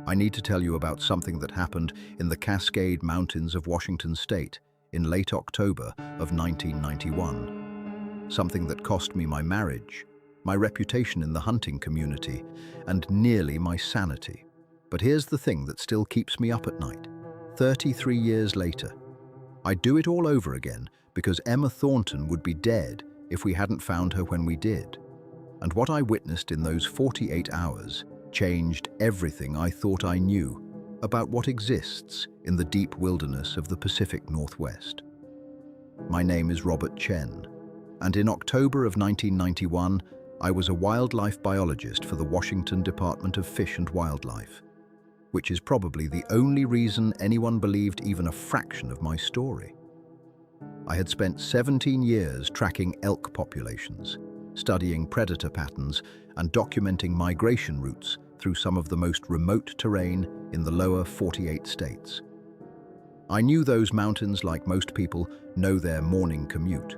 I need to tell you about something that happened in the Cascade Mountains of Washington State in late October of 1991. Something that cost me my marriage, my reputation in the hunting community, and nearly my sanity. But here's the thing that still keeps me up at night. 33 years later, I'd do it all over again because Emma Thornton would be dead if we hadn't found her when we did. And what I witnessed in those 48 hours changed everything I thought I knew about what exists in the deep wilderness of the Pacific Northwest. My name is Robert Chen, and in October of 1991, I was a wildlife biologist for the Washington Department of Fish and Wildlife, which is probably the only reason anyone believed even a fraction of my story. I had spent 17 years tracking elk populations, studying predator patterns, and documenting migration routes through some of the most remote terrain in the lower 48 states. I knew those mountains, like most people, know their morning commute.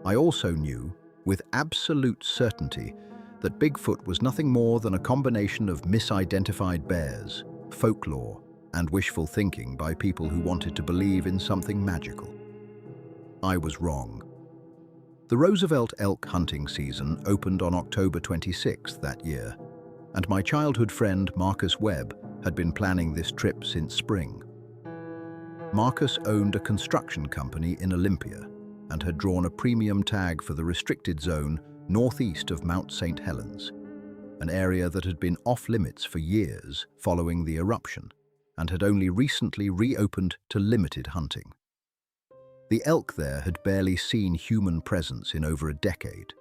I also knew, with absolute certainty, that Bigfoot was nothing more than a combination of misidentified bears, folklore, and wishful thinking by people who wanted to believe in something magical. I was wrong. The Roosevelt elk hunting season opened on October 26th that year, and my childhood friend Marcus Webb had been planning this trip since spring. Marcus owned a construction company in Olympia and had drawn a premium tag for the restricted zone northeast of Mount St. Helens, an area that had been off-limits for years following the eruption and had only recently reopened to limited hunting. The elk there had barely seen human presence in over a decade.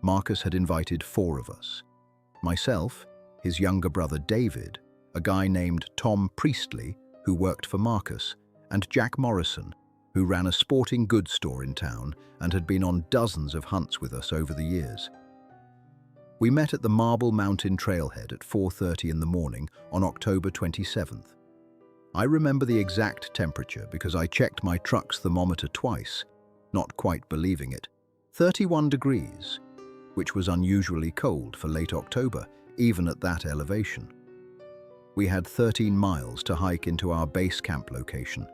Marcus had invited 4 of us: myself, his younger brother David, a guy named Tom Priestley who worked for Marcus, and Jack Morrison, who ran a sporting goods store in town and had been on dozens of hunts with us over the years. We met at the Marble Mountain trailhead at 4:30 in the morning on October 27th. I remember the exact temperature because I checked my truck's thermometer twice, not quite believing it. 31 degrees, which was unusually cold for late October, even at that elevation. We had 13 miles to hike into our base camp location,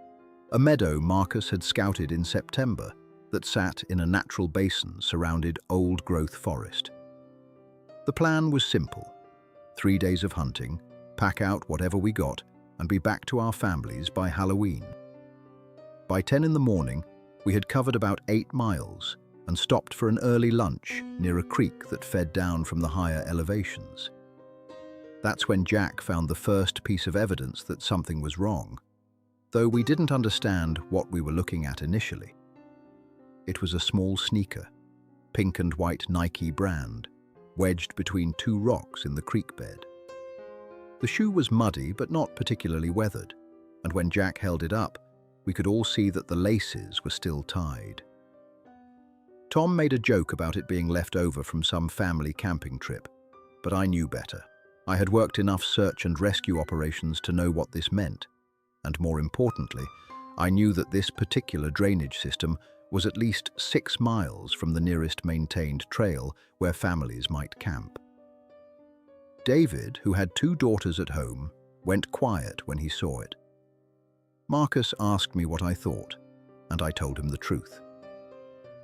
a meadow Marcus had scouted in September that sat in a natural basin surrounded old-growth forest. The plan was simple: 3 days of hunting, pack out whatever we got, and be back to our families by Halloween. By 10 in the morning, we had covered about 8 miles and stopped for an early lunch near a creek that fed down from the higher elevations. That's when Jack found the first piece of evidence that something was wrong, though we didn't understand what we were looking at initially. It was a small sneaker, pink and white Nike brand, wedged between 2 rocks in the creek bed. The shoe was muddy but not particularly weathered, and when Jack held it up, we could all see that the laces were still tied. Tom made a joke about it being left over from some family camping trip, but I knew better. I had worked enough search and rescue operations to know what this meant, and more importantly, I knew that this particular drainage system was at least 6 miles from the nearest maintained trail where families might camp. David, who had 2 daughters at home, went quiet when he saw it. Marcus asked me what I thought, and I told him the truth.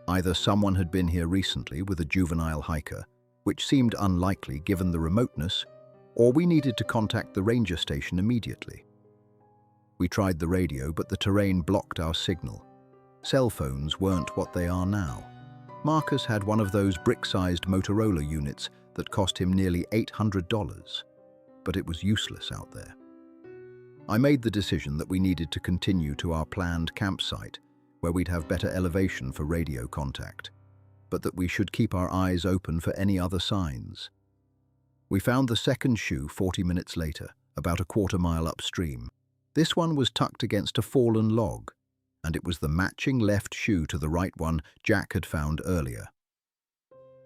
Either someone had been here recently with a juvenile hiker, which seemed unlikely given the remoteness, or we needed to contact the ranger station immediately. We tried the radio, but the terrain blocked our signal. Cell phones weren't what they are now. Marcus had one of those brick-sized Motorola units that cost him nearly $800, but it was useless out there. I made the decision that we needed to continue to our planned campsite, where we'd have better elevation for radio contact, but that we should keep our eyes open for any other signs. We found the second shoe 40 minutes later, about a quarter-mile upstream. This one was tucked against a fallen log, and it was the matching left shoe to the right one Jack had found earlier.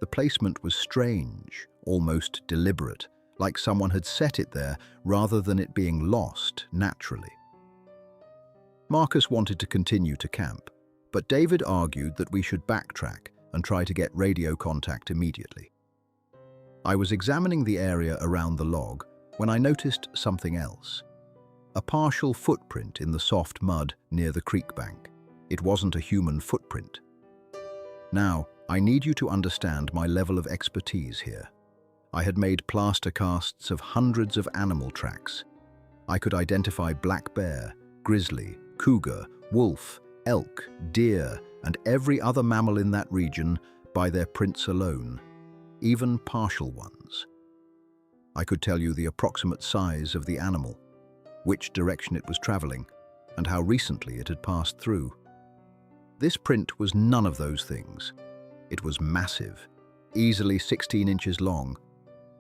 The placement was strange, almost deliberate, like someone had set it there rather than it being lost naturally. Marcus wanted to continue to camp, but David argued that we should backtrack and try to get radio contact immediately. I was examining the area around the log when I noticed something else. A partial footprint in the soft mud near the creek bank. It wasn't a human footprint. Now, I need you to understand my level of expertise here. I had made plaster casts of hundreds of animal tracks. I could identify black bear, grizzly, cougar, wolf, elk, deer, and every other mammal in that region by their prints alone, even partial ones. I could tell you the approximate size of the animal, which direction it was traveling, and how recently it had passed through. This print was none of those things. It was massive, easily 16 inches long,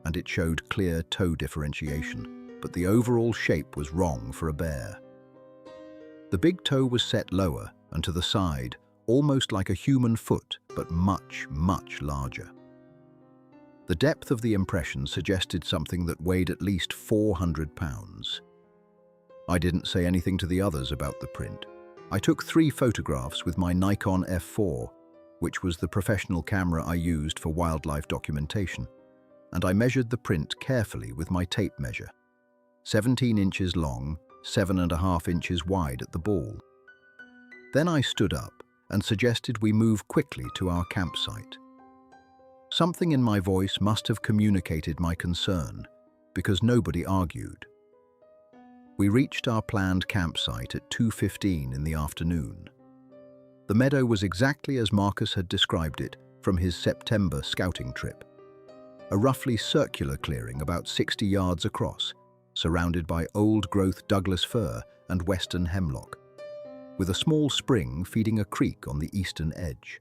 and it showed clear toe differentiation, but the overall shape was wrong for a bear. The big toe was set lower and to the side, almost like a human foot, but much, much larger. The depth of the impression suggested something that weighed at least 400 pounds. I didn't say anything to the others about the print. I took 3 photographs with my Nikon F4, which was the professional camera I used for wildlife documentation, and I measured the print carefully with my tape measure. 17 inches long, 7.5 inches wide at the ball. Then I stood up and suggested we move quickly to our campsite. Something in my voice must have communicated my concern, because nobody argued. We reached our planned campsite at 2:15 in the afternoon. The meadow was exactly as Marcus had described it from his September scouting trip. A roughly circular clearing about 60 yards across, surrounded by old-growth Douglas fir and western hemlock, with a small spring feeding a creek on the eastern edge.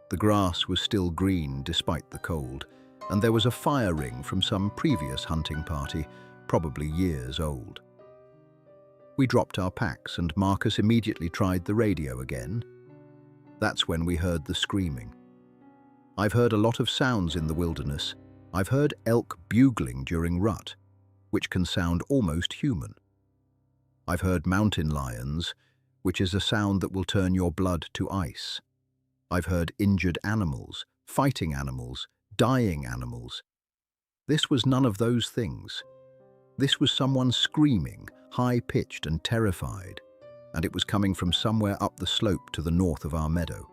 The grass was still green despite the cold, and there was a fire ring from some previous hunting party, probably years old. We dropped our packs and Marcus immediately tried the radio again. That's when we heard the screaming. I've heard a lot of sounds in the wilderness. I've heard elk bugling during rut, which can sound almost human. I've heard mountain lions, which is a sound that will turn your blood to ice. I've heard injured animals, fighting animals, dying animals. This was none of those things. This was someone screaming, high-pitched and terrified, and it was coming from somewhere up the slope to the north of our meadow.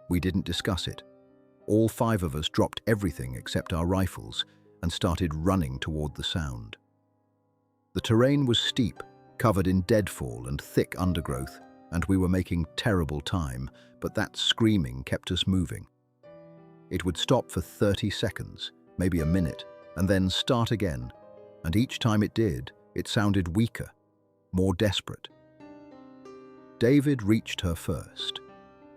We didn't discuss it. All 5 of us dropped everything except our rifles and started running toward the sound. The terrain was steep, covered in deadfall and thick undergrowth, and we were making terrible time, but that screaming kept us moving. It would stop for 30 seconds, maybe a minute, and then start again, and each time it did, it sounded weaker, more desperate. David reached her first.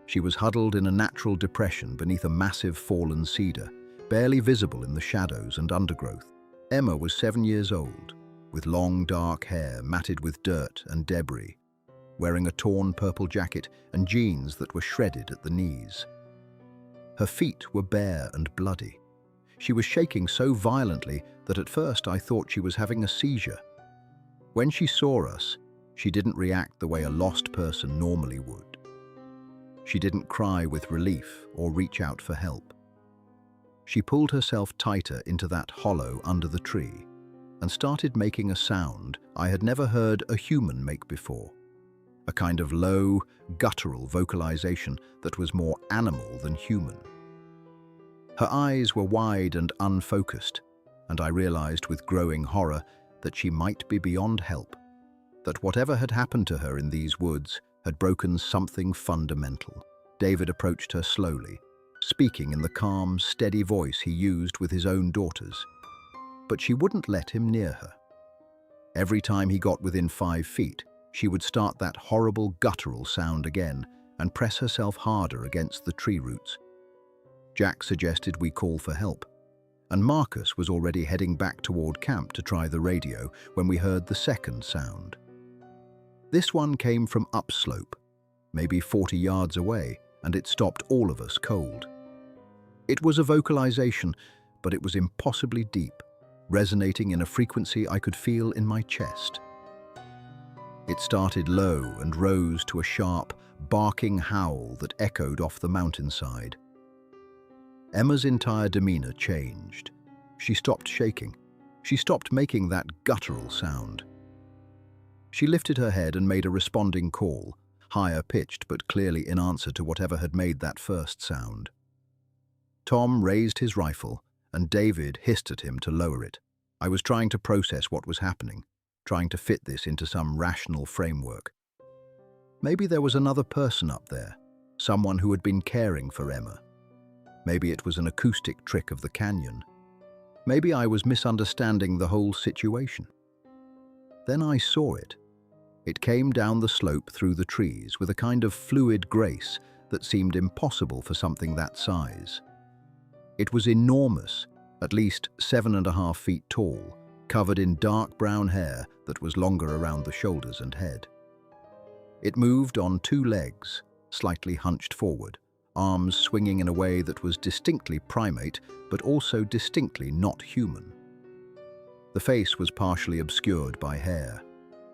She was huddled in a natural depression beneath a massive fallen cedar, barely visible in the shadows and undergrowth. Emma was 7 years old, with long dark hair matted with dirt and debris, wearing a torn purple jacket and jeans that were shredded at the knees. Her feet were bare and bloody. She was shaking so violently that at first I thought she was having a seizure. When she saw us, she didn't react the way a lost person normally would. She didn't cry with relief or reach out for help. She pulled herself tighter into that hollow under the tree and started making a sound I had never heard a human make before. A kind of low, guttural vocalization that was more animal than human. Her eyes were wide and unfocused, and I realized with growing horror that she might be beyond help, that whatever had happened to her in these woods had broken something fundamental. David approached her slowly, speaking in the calm, steady voice he used with his own daughters. But she wouldn't let him near her. Every time he got within 5 feet, she would start that horrible guttural sound again and press herself harder against the tree roots. Jack suggested we call for help, and Marcus was already heading back toward camp to try the radio when we heard the second sound. This one came from upslope, maybe 40 yards away, and it stopped all of us cold. It was a vocalization, but it was impossibly deep, resonating in a frequency I could feel in my chest. It started low and rose to a sharp, barking howl that echoed off the mountainside. Emma's entire demeanor changed. She stopped shaking, She stopped making that guttural sound. She lifted her head and made a responding call, higher pitched but clearly in answer to whatever had made that first sound. Tom raised his rifle, and David hissed at him to lower it. I was trying to process what was happening, trying to fit this into some rational framework. Maybe there was another person up there, someone who had been caring for Emma. Maybe it was an acoustic trick of the canyon. Maybe I was misunderstanding the whole situation. Then I saw it. It came down the slope through the trees with a kind of fluid grace that seemed impossible for something that size. It was enormous, at least 7.5 feet tall, covered in dark brown hair that was longer around the shoulders and head. It moved on 2 legs, slightly hunched forward, arms swinging in a way that was distinctly primate but also distinctly not human. The face was partially obscured by hair,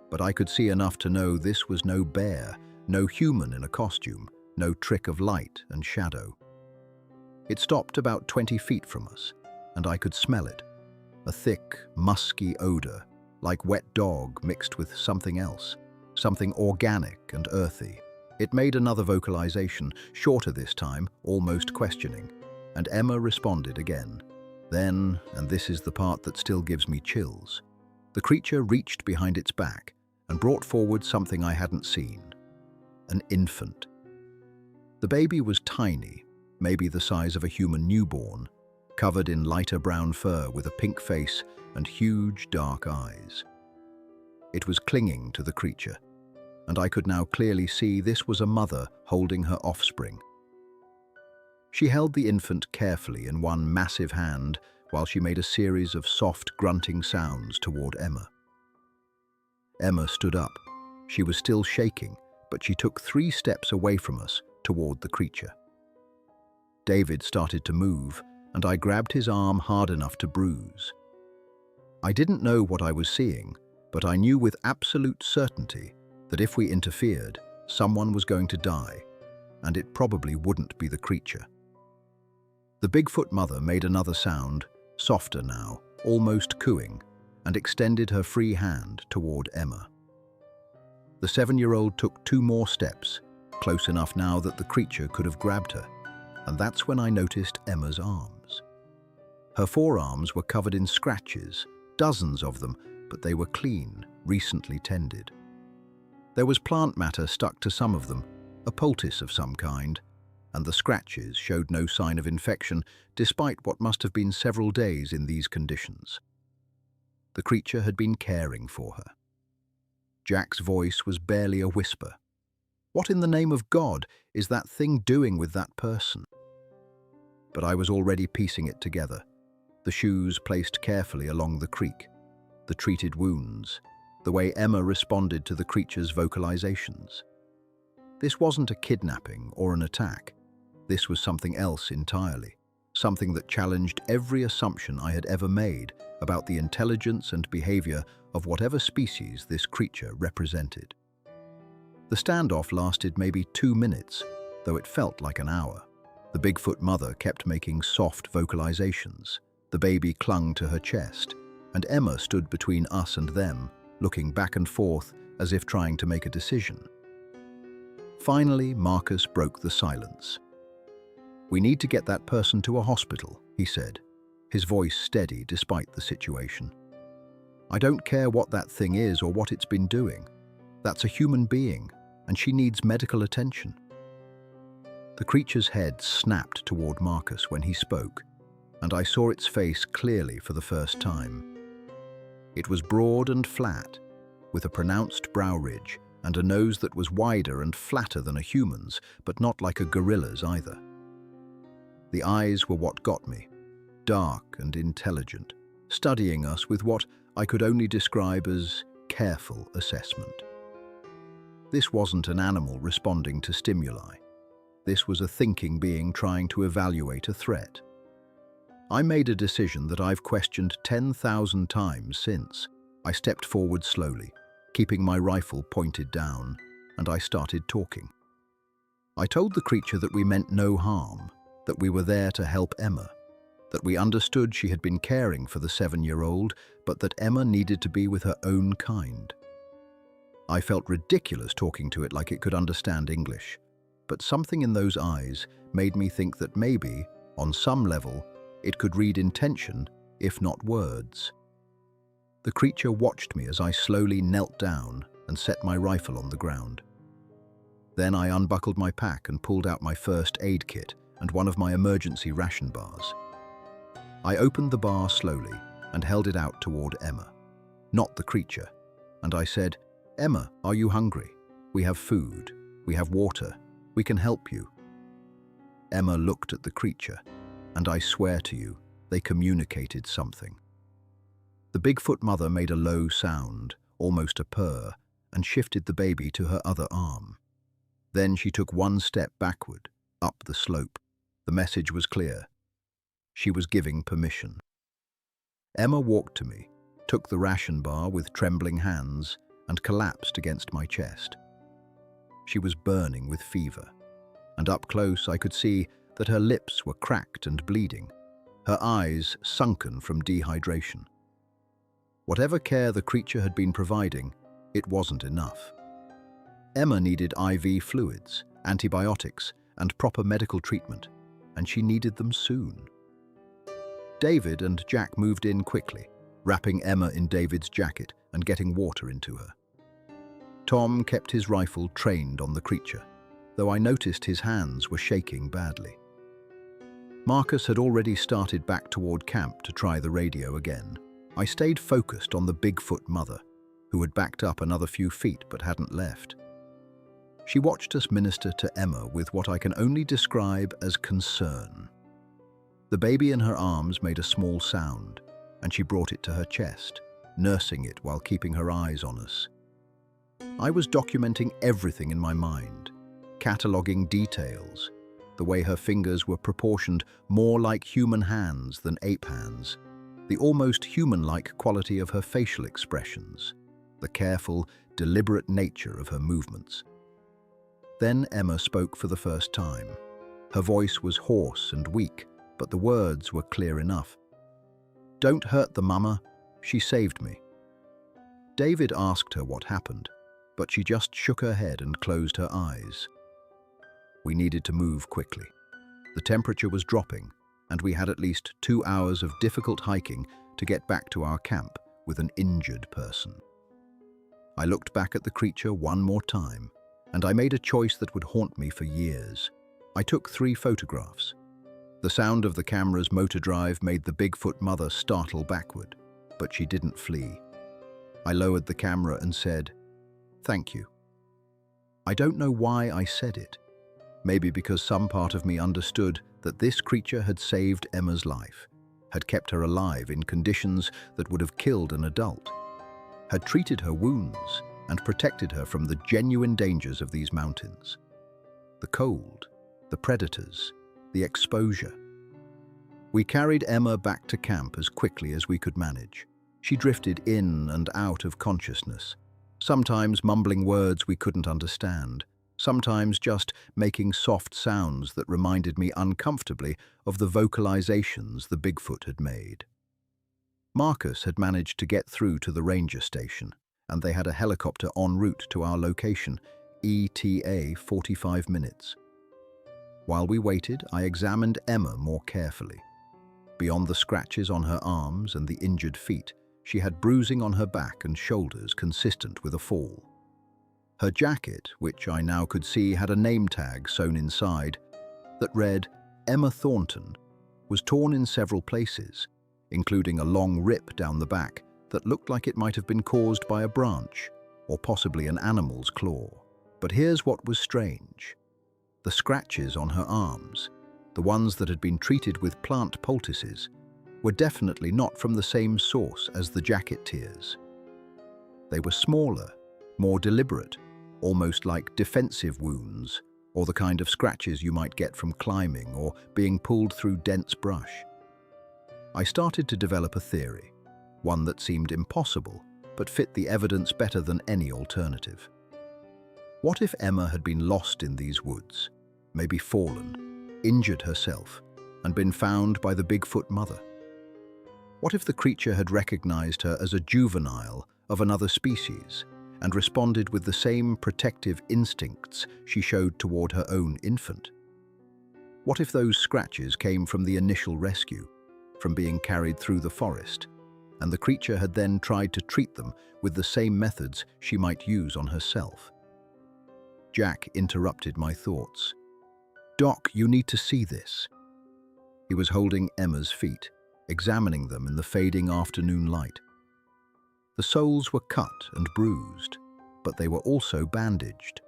but I could see enough to know this was no bear, no human in a costume, no trick of light and shadow. It stopped about 20 feet from us, and I could smell it, a thick, musky odor, like wet dog mixed with something else, something organic and earthy. It made another vocalization, shorter this time, almost questioning, and Emma responded again. Then, and this is the part that still gives me chills, the creature reached behind its back and brought forward something I hadn't seen. An infant. The baby was tiny, maybe the size of a human newborn, covered in lighter brown fur with a pink face and huge dark eyes. It was clinging to the creature, and I could now clearly see this was a mother holding her offspring. She held the infant carefully in one massive hand while she made a series of soft grunting sounds toward Emma. Emma stood up. She was still shaking, but she took 3 steps away from us toward the creature. David started to move, and I grabbed his arm hard enough to bruise. I didn't know what I was seeing, but I knew with absolute certainty that if we interfered, someone was going to die, and it probably wouldn't be the creature. The Bigfoot mother made another sound, softer now, almost cooing, and extended her free hand toward Emma. The 7-year-old took 2 more steps, close enough now that the creature could have grabbed her, and that's when I noticed Emma's arms. Her forearms were covered in scratches, dozens of them, but they were clean, recently tended. There was plant matter stuck to some of them, a poultice of some kind, and the scratches showed no sign of infection despite what must have been several days in these conditions. The creature had been caring for her. Jack's voice was barely a whisper. What in the name of God is that thing doing with that person? But I was already piecing it together. The shoes placed carefully along the creek, the treated wounds, the way Emma responded to the creature's vocalizations. This wasn't a kidnapping or an attack. This was something else entirely, something that challenged every assumption I had ever made about the intelligence and behavior of whatever species this creature represented. The standoff lasted maybe 2 minutes, though it felt like an hour. The Bigfoot mother kept making soft vocalizations. The baby clung to her chest, and Emma stood between us and them, looking back and forth as if trying to make a decision. Finally, Marcus broke the silence. "We need to get that person to a hospital," he said, his voice steady despite the situation. "I don't care what that thing is or what it's been doing. That's a human being, and she needs medical attention." The creature's head snapped toward Marcus when he spoke, and I saw its face clearly for the first time. It was broad and flat, with a pronounced brow ridge and a nose that was wider and flatter than a human's, but not like a gorilla's either. The eyes were what got me, dark and intelligent, studying us with what I could only describe as careful assessment. This wasn't an animal responding to stimuli. This was a thinking being trying to evaluate a threat. I made a decision that I've questioned 10,000 times since. I stepped forward slowly, keeping my rifle pointed down, and I started talking. I told the creature that we meant no harm, that we were there to help Emma. that we understood she had been caring for the 7-year-old, but that Emma needed to be with her own kind. I felt ridiculous talking to it like it could understand English, but something in those eyes made me think that maybe, on some level, it could read intention, if not words. The creature watched me as I slowly knelt down and set my rifle on the ground. Then I unbuckled my pack and pulled out my first aid kit and one of my emergency ration bars. I opened the bar slowly and held it out toward Emma, not the creature, and I said, "Emma, are you hungry? We have food, we have water, we can help you." Emma looked at the creature, and I swear to you, they communicated something. The Bigfoot mother made a low sound, almost a purr, and shifted the baby to her other arm. Then she took one step backward, up the slope. The message was clear. She was giving permission. Emma walked to me, took the ration bar with trembling hands, and collapsed against my chest. She was burning with fever, and up close I could see that her lips were cracked and bleeding, her eyes sunken from dehydration. Whatever care the creature had been providing, it wasn't enough. Emma needed IV fluids, antibiotics, and proper medical treatment, and she needed them soon. David and Jack moved in quickly, wrapping Emma in David's jacket and getting water into her. Tom kept his rifle trained on the creature, though I noticed his hands were shaking badly. Marcus had already started back toward camp to try the radio again. I stayed focused on the Bigfoot mother, who had backed up another few feet but hadn't left. She watched us minister to Emma with what I can only describe as concern. The baby in her arms made a small sound, and she brought it to her chest, nursing it while keeping her eyes on us. I was documenting everything in my mind, cataloguing details, the way her fingers were proportioned more like human hands than ape hands, the almost human-like quality of her facial expressions, the careful, deliberate nature of her movements. Then Emma spoke for the first time. Her voice was hoarse and weak, but the words were clear enough. "Don't hurt the mama. She saved me." David asked her what happened, but she just shook her head and closed her eyes. We needed to move quickly. The temperature was dropping, and we had at least 2 hours of difficult hiking to get back to our camp with an injured person. I looked back at the creature one more time, and I made a choice that would haunt me for years. I took 3 photographs. The sound of the camera's motor drive made the Bigfoot mother startle backward, but she didn't flee. I lowered the camera and said, "Thank you." I don't know why I said it. Maybe because some part of me understood that this creature had saved Emma's life, had kept her alive in conditions that would have killed an adult, had treated her wounds and protected her from the genuine dangers of these mountains. The cold, the predators, the exposure. We carried Emma back to camp as quickly as we could manage. She drifted in and out of consciousness, sometimes mumbling words we couldn't understand, sometimes just making soft sounds that reminded me uncomfortably of the vocalizations the Bigfoot had made. Marcus had managed to get through to the ranger station, and they had a helicopter en route to our location, ETA 45 minutes. While we waited, I examined Emma more carefully. Beyond the scratches on her arms and the injured feet, she had bruising on her back and shoulders consistent with a fall. Her jacket, which I now could see had a name tag sewn inside that read Emma Thornton, was torn in several places, including a long rip down the back that looked like it might have been caused by a branch or possibly an animal's claw. But here's what was strange. The scratches on her arms, the ones that had been treated with plant poultices, were definitely not from the same source as the jacket tears. They were smaller, more deliberate, almost like defensive wounds, or the kind of scratches you might get from climbing or being pulled through dense brush. I started to develop a theory, one that seemed impossible, but fit the evidence better than any alternative. What if Emma had been lost in these woods, maybe fallen, injured herself, and been found by the Bigfoot mother? What if the creature had recognized her as a juvenile of another species and responded with the same protective instincts she showed toward her own infant? What if those scratches came from the initial rescue, from being carried through the forest, and the creature had then tried to treat them with the same methods she might use on herself? Jack interrupted my thoughts. "Doc, you need to see this." He was holding Emma's feet, examining them in the fading afternoon light. The soles were cut and bruised, but they were also bandaged.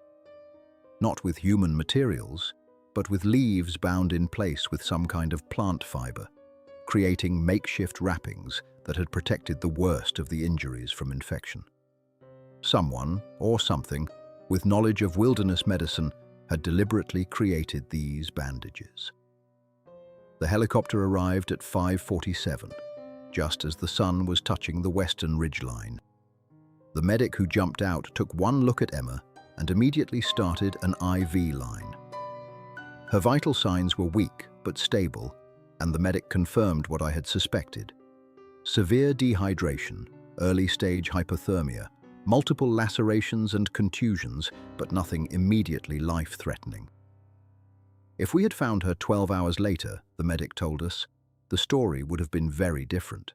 Not with human materials, but with leaves bound in place with some kind of plant fiber, creating makeshift wrappings that had protected the worst of the injuries from infection. Someone, or something, with knowledge of wilderness medicine had deliberately created these bandages. The helicopter arrived at 5:47, just as the sun was touching the western ridgeline. The medic who jumped out took one look at Emma and immediately started an IV line. Her vital signs were weak but stable, and the medic confirmed what I had suspected. Severe dehydration, early-stage hypothermia, multiple lacerations and contusions, but nothing immediately life-threatening. If we had found her 12 hours later, the medic told us, the story would have been very different.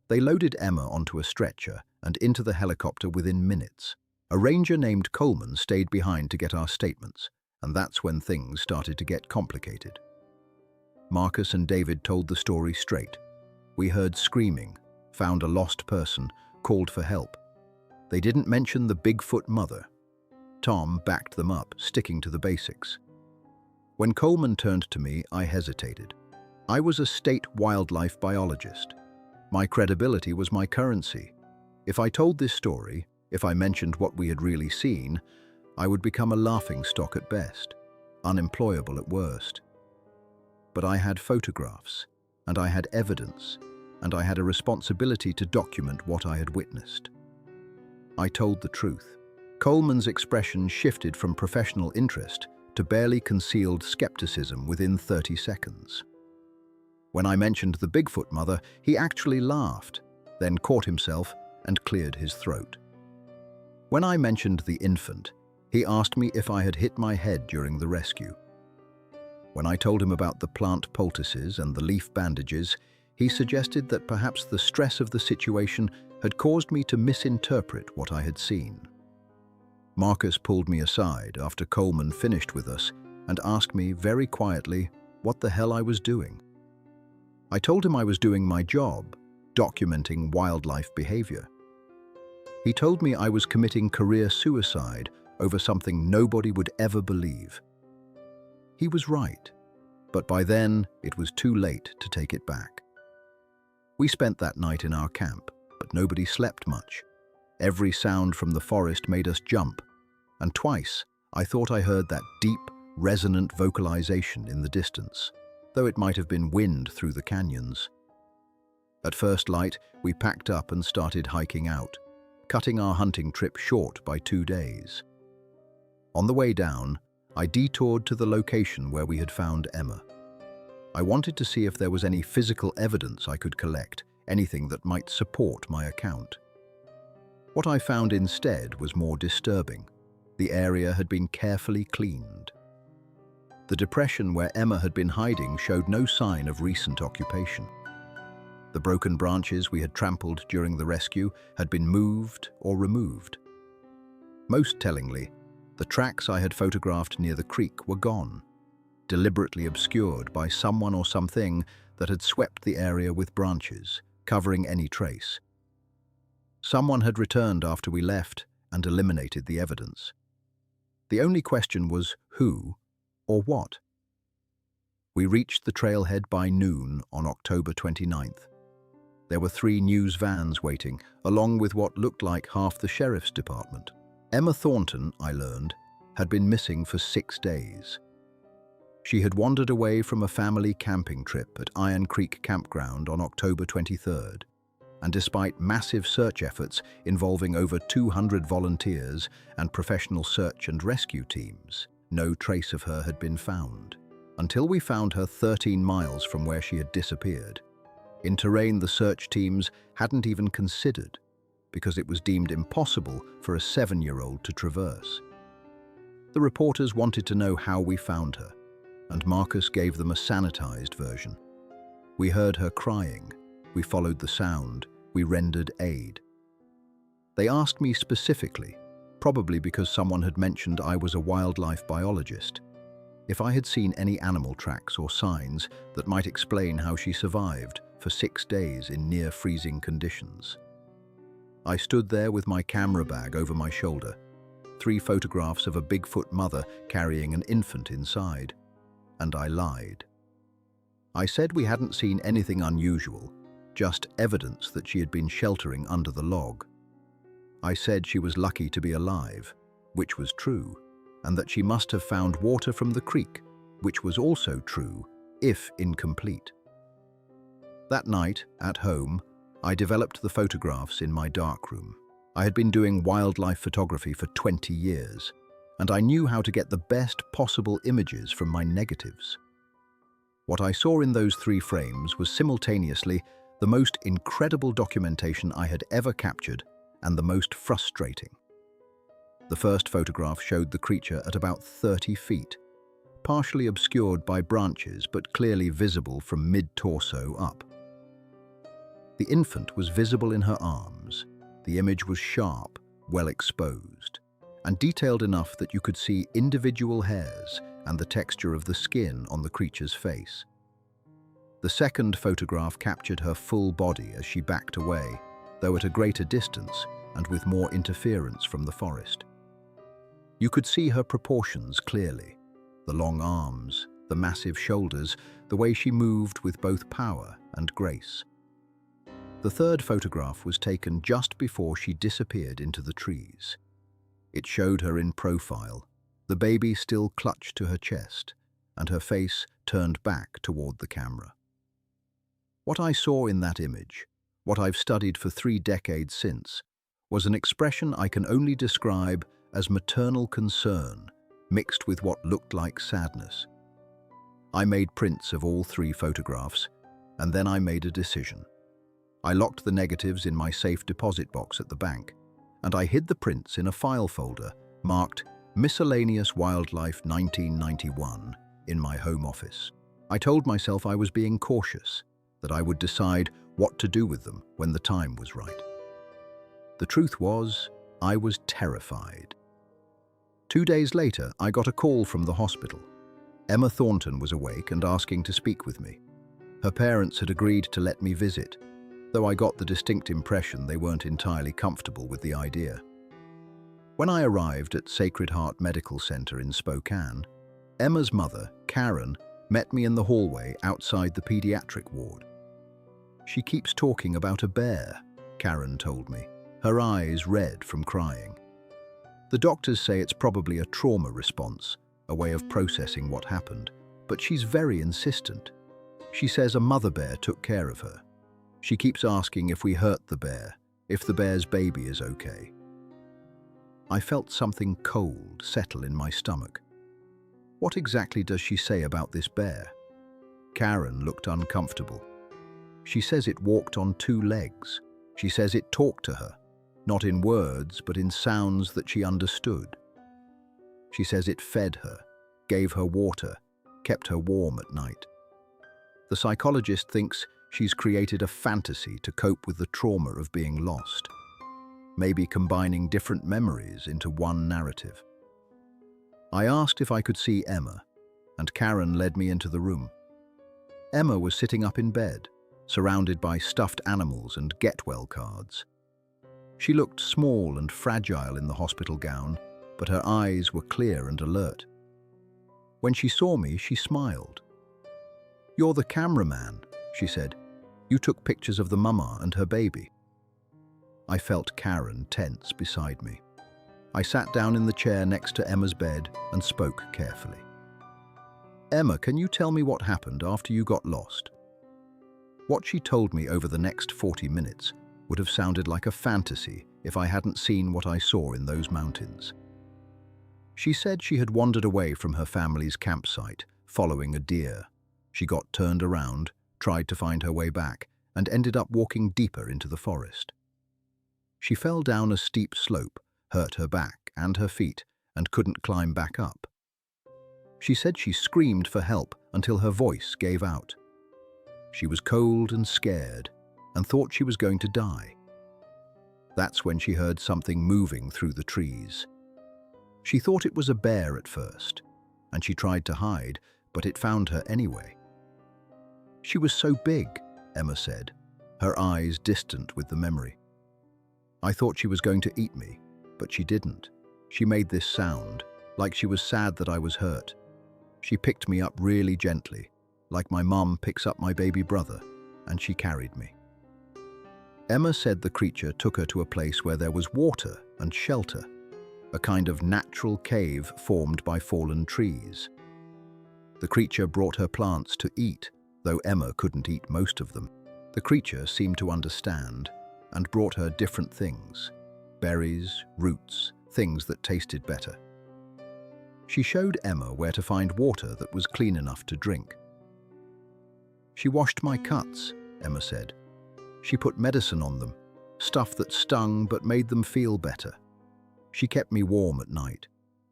They loaded Emma onto a stretcher and into the helicopter within minutes. A ranger named Coleman stayed behind to get our statements, and that's when things started to get complicated. Marcus and David told the story straight. We heard screaming, found a lost person, called for help. They didn't mention the Bigfoot mother. Tom backed them up, sticking to the basics. When Coleman turned to me, I hesitated. I was a state wildlife biologist. My credibility was my currency. If I told this story, if I mentioned what we had really seen, I would become a laughingstock at best, unemployable at worst. But I had photographs, and I had evidence, and I had a responsibility to document what I had witnessed. I told the truth. Coleman's expression shifted from professional interest to barely concealed skepticism within 30 seconds. When I mentioned the Bigfoot mother, he actually laughed, then caught himself and cleared his throat. When I mentioned the infant, he asked me if I had hit my head during the rescue. When I told him about the plant poultices and the leaf bandages, he suggested that perhaps the stress of the situation had caused me to misinterpret what I had seen. Marcus pulled me aside after Coleman finished with us and asked me very quietly what the hell I was doing. I told him I was doing my job, documenting wildlife behavior. He told me I was committing career suicide over something nobody would ever believe. He was right, but by then it was too late to take it back. We spent that night in our camp, but nobody slept much. Every sound from the forest made us jump, and twice I thought I heard that deep, resonant vocalization in the distance, though it might have been wind through the canyons. At first light, we packed up and started hiking out, cutting our hunting trip short by 2 days. On the way down, I detoured to the location where we had found Emma. I wanted to see if there was any physical evidence I could collect, anything that might support my account. What I found instead was more disturbing. The area had been carefully cleaned. The depression where Emma had been hiding showed no sign of recent occupation. The broken branches we had trampled during the rescue had been moved or removed. Most tellingly, the tracks I had photographed near the creek were gone, deliberately obscured by someone or something that had swept the area with branches, covering any trace. Someone had returned after we left and eliminated the evidence. The only question was who or what. We reached the trailhead by noon on October 29th. There were 3 news vans waiting, along with what looked like half the sheriff's department. Emma Thornton, I learned, had been missing for 6 days. She had wandered away from a family camping trip at Iron Creek Campground on October 23rd, and despite massive search efforts involving over 200 volunteers and professional search and rescue teams, no trace of her had been found. until we found her 13 miles from where she had disappeared, in terrain the search teams hadn't even considered, because it was deemed impossible for a 7-year-old to traverse. The reporters wanted to know how we found her, and Marcus gave them a sanitized version. We heard her crying, we followed the sound, we rendered aid. They asked me specifically, probably because someone had mentioned I was a wildlife biologist, if I had seen any animal tracks or signs that might explain how she survived for 6 days in near-freezing conditions. I stood there with my camera bag over my shoulder, 3 photographs of a Bigfoot mother carrying an infant inside, and I lied. I said we hadn't seen anything unusual, just evidence that she had been sheltering under the log. I said she was lucky to be alive, which was true, and that she must have found water from the creek, which was also true, if incomplete. That night, at home, I developed the photographs in my darkroom. I had been doing wildlife photography for 20 years, and I knew how to get the best possible images from my negatives. What I saw in those 3 frames was simultaneously the most incredible documentation I had ever captured and the most frustrating. The first photograph showed the creature at about 30 feet, partially obscured by branches but clearly visible from mid-torso up. The infant was visible in her arms. The image was sharp, well exposed, and detailed enough that you could see individual hairs and the texture of the skin on the creature's face. The second photograph captured her full body as she backed away, though at a greater distance and with more interference from the forest. You could see her proportions clearly, the long arms, the massive shoulders, the way she moved with both power and grace. The third photograph was taken just before she disappeared into the trees. It showed her in profile, the baby still clutched to her chest, and her face turned back toward the camera. What I saw in that image, what I've studied for 3 decades since, was an expression I can only describe as maternal concern, mixed with what looked like sadness. I made prints of all 3 photographs, and then I made a decision. I locked the negatives in my safe deposit box at the bank, and I hid the prints in a file folder marked Miscellaneous Wildlife 1991 in my home office. I told myself I was being cautious, that I would decide what to do with them when the time was right. The truth was, I was terrified. 2 days later, I got a call from the hospital. Emma Thornton was awake and asking to speak with me. Her parents had agreed to let me visit, though I got the distinct impression they weren't entirely comfortable with the idea. When I arrived at Sacred Heart Medical Center in Spokane, Emma's mother, Karen, met me in the hallway outside the pediatric ward. "She keeps talking about a bear," Karen told me, her eyes red from crying. "The doctors say it's probably a trauma response, a way of processing what happened, but she's very insistent. She says a mother bear took care of her. She keeps asking if we hurt the bear, if the bear's baby is okay." I felt something cold settle in my stomach. What exactly does she say about this bear? Karen looked uncomfortable. She says it walked on 2 legs. She says it talked to her, not in words, but in sounds that she understood. She says it fed her, gave her water, kept her warm at night. The psychologist thinks she's created a fantasy to cope with the trauma of being lost, maybe combining different memories into one narrative. I asked if I could see Emma, and Karen led me into the room. Emma was sitting up in bed, surrounded by stuffed animals and get-well cards. She looked small and fragile in the hospital gown, but her eyes were clear and alert. When she saw me, she smiled. "You're the cameraman," she said. "You took pictures of the mama and her baby." I felt Karen tense beside me. I sat down in the chair next to Emma's bed and spoke carefully. "Emma, can you tell me what happened after you got lost?" What she told me over the next 40 minutes would have sounded like a fantasy if I hadn't seen what I saw in those mountains. She said she had wandered away from her family's campsite, following a deer. She got turned around, tried to find her way back, and ended up walking deeper into the forest. She fell down a steep slope, hurt her back and her feet, and couldn't climb back up. She said she screamed for help until her voice gave out. She was cold and scared and thought she was going to die. That's when she heard something moving through the trees. She thought it was a bear at first, and she tried to hide, but it found her anyway. She was so big, Emma said, her eyes distant with the memory. I thought she was going to eat me, but she didn't. She made this sound, like she was sad that I was hurt. She picked me up really gently, like my mum picks up my baby brother, and she carried me. Emma said the creature took her to a place where there was water and shelter, a kind of natural cave formed by fallen trees. The creature brought her plants to eat, though Emma couldn't eat most of them. The creature seemed to understand and brought her different things, berries, roots, things that tasted better. She showed Emma where to find water that was clean enough to drink. She washed my cuts, Emma said. She put medicine on them, stuff that stung but made them feel better. She kept me warm at night.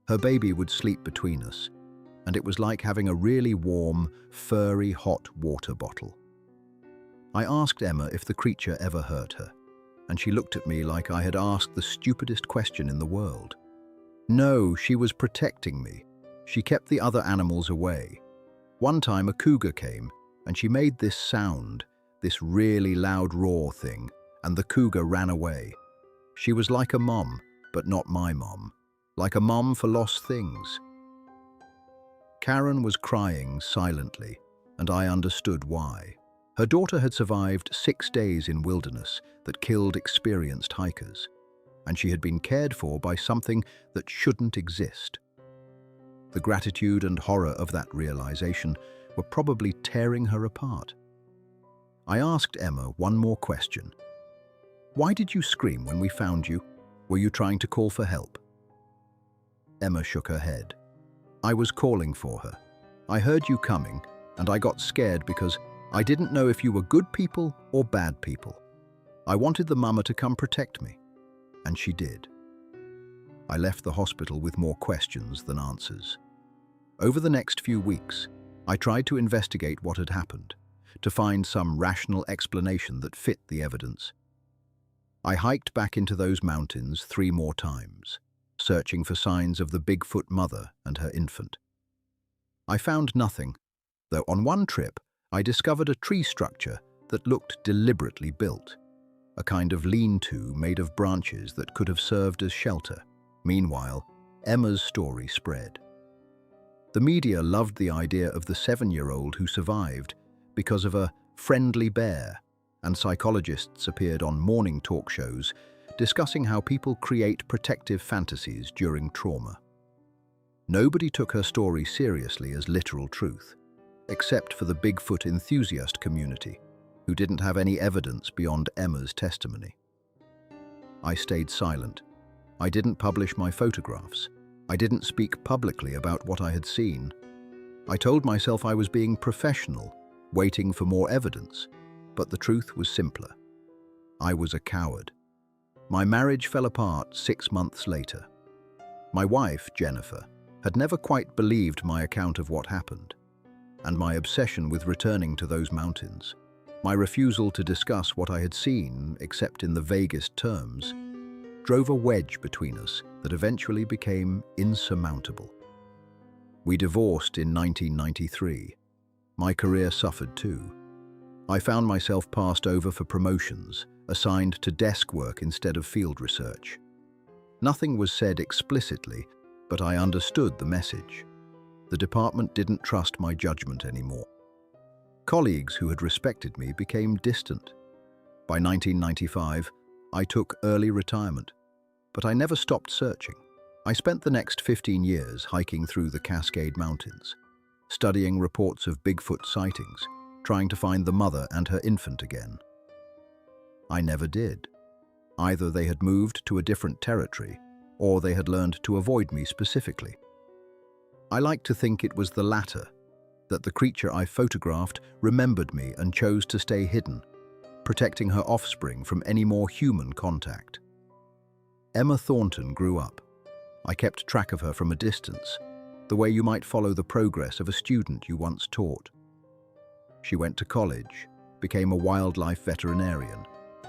Her baby would sleep between us, and it was like having a really warm, furry, hot water bottle. I asked Emma if the creature ever hurt her, and she looked at me like I had asked the stupidest question in the world. No, she was protecting me. She kept the other animals away. One time a cougar came, and she made this sound, this really loud roar thing, and the cougar ran away. She was like a mom, but not my mom, like a mom for lost things. Karen was crying silently, and I understood why. Her daughter had survived 6 days in wilderness that killed experienced hikers, and she had been cared for by something that shouldn't exist. The gratitude and horror of that realization were probably tearing her apart. I asked Emma one more question. Why did you scream when we found you? Were you trying to call for help? Emma shook her head. I was calling for her. I heard you coming, and I got scared because I didn't know if you were good people or bad people. I wanted the mama to come protect me, and she did. I left the hospital with more questions than answers. Over the next few weeks, I tried to investigate what had happened, to find some rational explanation that fit the evidence. I hiked back into those mountains 3 more times, searching for signs of the Bigfoot mother and her infant. I found nothing, though on one trip I discovered a tree structure that looked deliberately built, a kind of lean-to made of branches that could have served as shelter. Meanwhile, Emma's story spread. The media loved the idea of the 7-year-old who survived because of a friendly bear, and psychologists appeared on morning talk shows discussing how people create protective fantasies during trauma. Nobody took her story seriously as literal truth, except for the Bigfoot enthusiast community, who didn't have any evidence beyond Emma's testimony. I stayed silent. I didn't publish my photographs. I didn't speak publicly about what I had seen. I told myself I was being professional, waiting for more evidence, but the truth was simpler. I was a coward. My marriage fell apart 6 months later. My wife, Jennifer, had never quite believed my account of what happened, and my obsession with returning to those mountains, my refusal to discuss what I had seen, except in the vaguest terms, drove a wedge between us that eventually became insurmountable. We divorced in 1993. My career suffered too. I found myself passed over for promotions, assigned to desk work instead of field research. Nothing was said explicitly, but I understood the message. The department didn't trust my judgment anymore. Colleagues who had respected me became distant. By 1995, I took early retirement, but I never stopped searching. I spent the next 15 years hiking through the Cascade Mountains, studying reports of Bigfoot sightings, trying to find the mother and her infant again. I never did. Either they had moved to a different territory, or they had learned to avoid me specifically. I like to think it was the latter, that the creature I photographed remembered me and chose to stay hidden, protecting her offspring from any more human contact. Emma Thornton grew up. I kept track of her from a distance, the way you might follow the progress of a student you once taught. She went to college, became a wildlife veterinarian,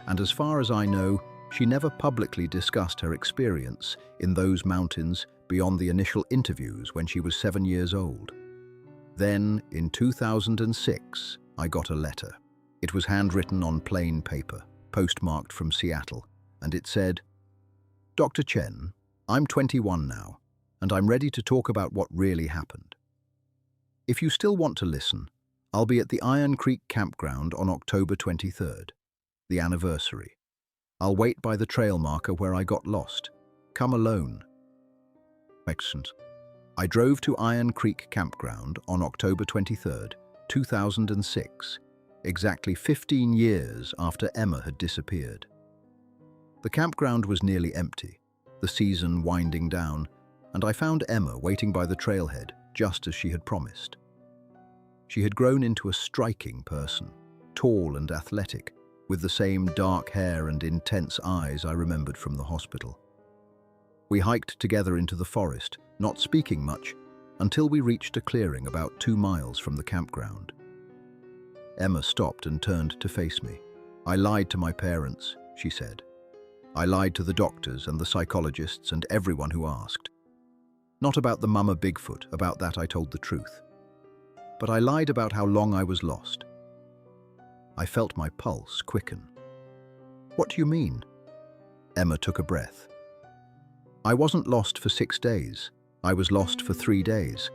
and as far as I know, she never publicly discussed her experience in those mountains beyond the initial interviews when she was 7 years old. Then, in 2006, I got a letter. It was handwritten on plain paper, postmarked from Seattle, and it said, "Dr. Chen, I'm 21 now, and I'm ready to talk about what really happened. If you still want to listen, I'll be at the Iron Creek campground on October 23rd, the anniversary. I'll wait by the trail marker where I got lost. Come alone." Excellent. I drove to Iron Creek campground on October 23rd, 2006, exactly 15 years after Emma had disappeared. The campground was nearly empty, the season winding down, and I found Emma waiting by the trailhead just as she had promised. She had grown into a striking person, tall and athletic, with the same dark hair and intense eyes I remembered from the hospital. We hiked together into the forest, not speaking much, until we reached a clearing about 2 miles from the campground. Emma stopped and turned to face me. "I lied to my parents," she said. "I lied to the doctors and the psychologists and everyone who asked. Not about the mama Bigfoot, about that I told the truth. But I lied about how long I was lost." I felt my pulse quicken. "What do you mean?" Emma took a breath. "I wasn't lost for 6 days. I was lost for 3 days.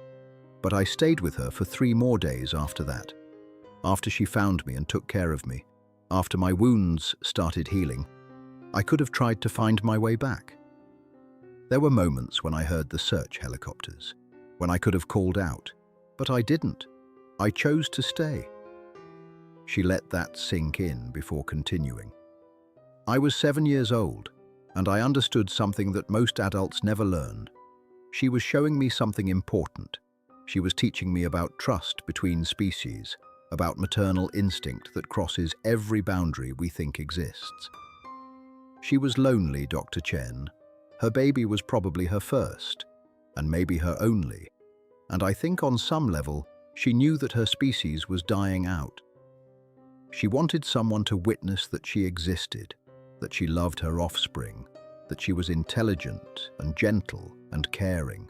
But I stayed with her for 3 more days after that. After she found me and took care of me, after my wounds started healing, I could have tried to find my way back. There were moments when I heard the search helicopters, when I could have called out, but I didn't. I chose to stay." She let that sink in before continuing. "I was 7 years old, and I understood something that most adults never learned. She was showing me something important. She was teaching me about trust between species, about maternal instinct that crosses every boundary we think exists. She was lonely, Dr. Chen. Her baby was probably her first, and maybe her only, and I think on some level she knew that her species was dying out. She wanted someone to witness that she existed, that she loved her offspring, that she was intelligent and gentle and caring.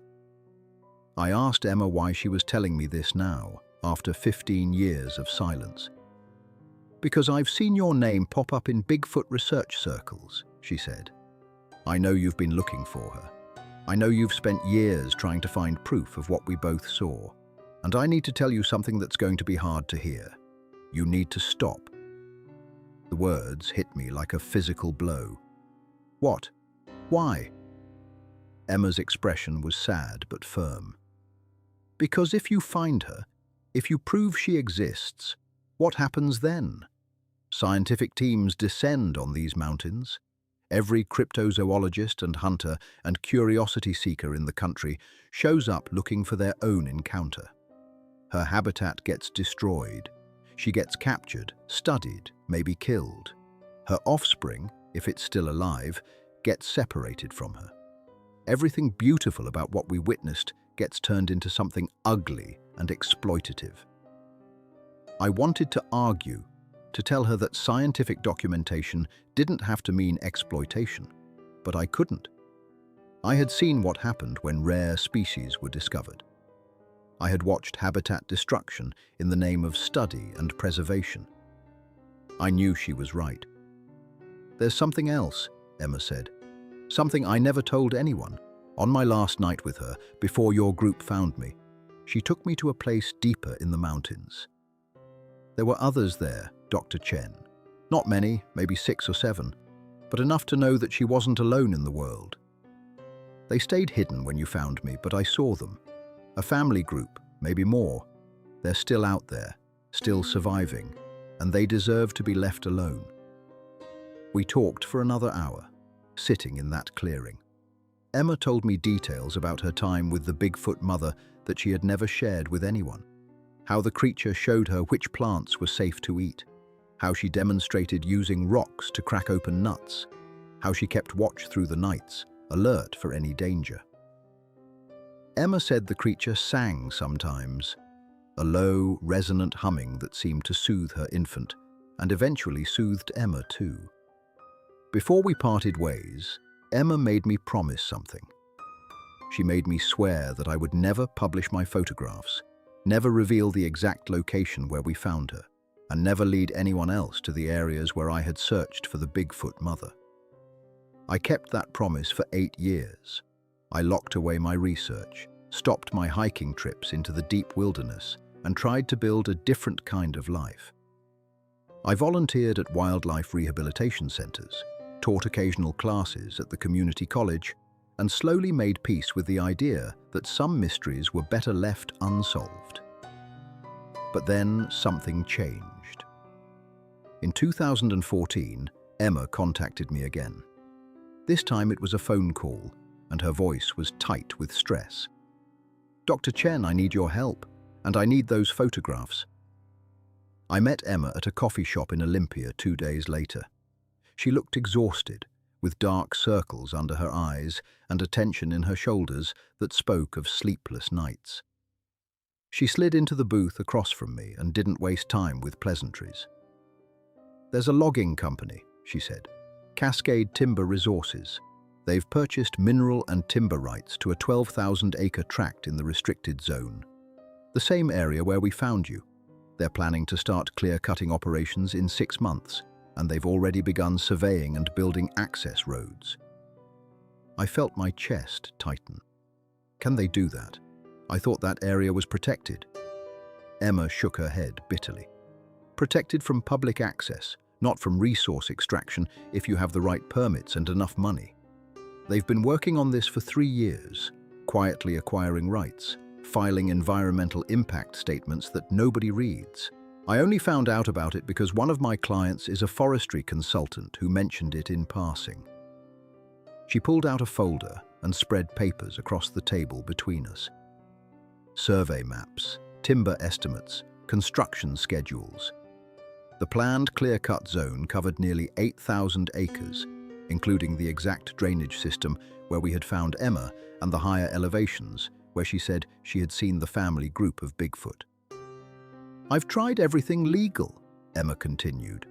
I asked Emma why she was telling me this now, after 15 years of silence. "Because I've seen your name pop up in Bigfoot research circles," she said. "I know you've been looking for her. I know you've spent years trying to find proof of what we both saw. And I need to tell you something that's going to be hard to hear. You need to stop." The words hit me like a physical blow. "What? Why?" Emma's expression was sad but firm. "Because if you find her, if you prove she exists, what happens then? Scientific teams descend on these mountains. Every cryptozoologist and hunter and curiosity seeker in the country shows up looking for their own encounter. Her habitat gets destroyed. She gets captured, studied, maybe killed. Her offspring, if it's still alive, gets separated from her. Everything beautiful about what we witnessed gets turned into something ugly and exploitative." I wanted to argue, to tell her that scientific documentation didn't have to mean exploitation, but I couldn't. I had seen what happened when rare species were discovered. I had watched habitat destruction in the name of study and preservation. I knew she was right. "There's something else," Emma said. "Something I never told anyone. On my last night with her, before your group found me, she took me to a place deeper in the mountains. There were others there, Dr. Chen. Not many, maybe 6 or 7, but enough to know that she wasn't alone in the world. They stayed hidden when you found me, but I saw them. A family group, maybe more. They're still out there, still surviving, and they deserve to be left alone." We talked for another hour, sitting in that clearing. Emma told me details about her time with the Bigfoot mother that she had never shared with anyone. how the creature showed her which plants were safe to eat, how she demonstrated using rocks to crack open nuts, how she kept watch through the nights, alert for any danger. Emma said the creature sang sometimes, a low, resonant humming that seemed to soothe her infant, and eventually soothed Emma too. Before we parted ways, Emma made me promise something. She made me swear that I would never publish my photographs, never reveal the exact location where we found her, and never lead anyone else to the areas where I had searched for the Bigfoot mother. I kept that promise for 8 years. I locked away my research, stopped my hiking trips into the deep wilderness, and tried to build a different kind of life. I volunteered at wildlife rehabilitation centers, taught occasional classes at the community college, and slowly made peace with the idea that some mysteries were better left unsolved. But then something changed. In 2014, Emma contacted me again. This time it was a phone call, and her voice was tight with stress. "Dr. Chen, I need your help, and I need those photographs." I met Emma at a coffee shop in Olympia 2 days later. She looked exhausted, with dark circles under her eyes and a tension in her shoulders that spoke of sleepless nights. She slid into the booth across from me and didn't waste time with pleasantries. "There's a logging company," she said, "Cascade Timber Resources. They've purchased mineral and timber rights to a 12,000-acre tract in the restricted zone. The same area where we found you. They're planning to start clear-cutting operations in 6 months, and they've already begun surveying and building access roads." I felt my chest tighten. Can they do that? I thought that area was protected. Emma shook her head bitterly. Protected from public access, not from resource extraction if you have the right permits and enough money. They've been working on this for 3 years, quietly acquiring rights, filing environmental impact statements that nobody reads. I only found out about it because one of my clients is a forestry consultant who mentioned it in passing. She pulled out a folder and spread papers across the table between us. Survey maps, timber estimates, construction schedules. The planned clear-cut zone covered nearly 8,000 acres, including the exact drainage system where we had found Emma and the higher elevations where she said she had seen the family group of Bigfoot. "I've tried everything legal," Emma continued.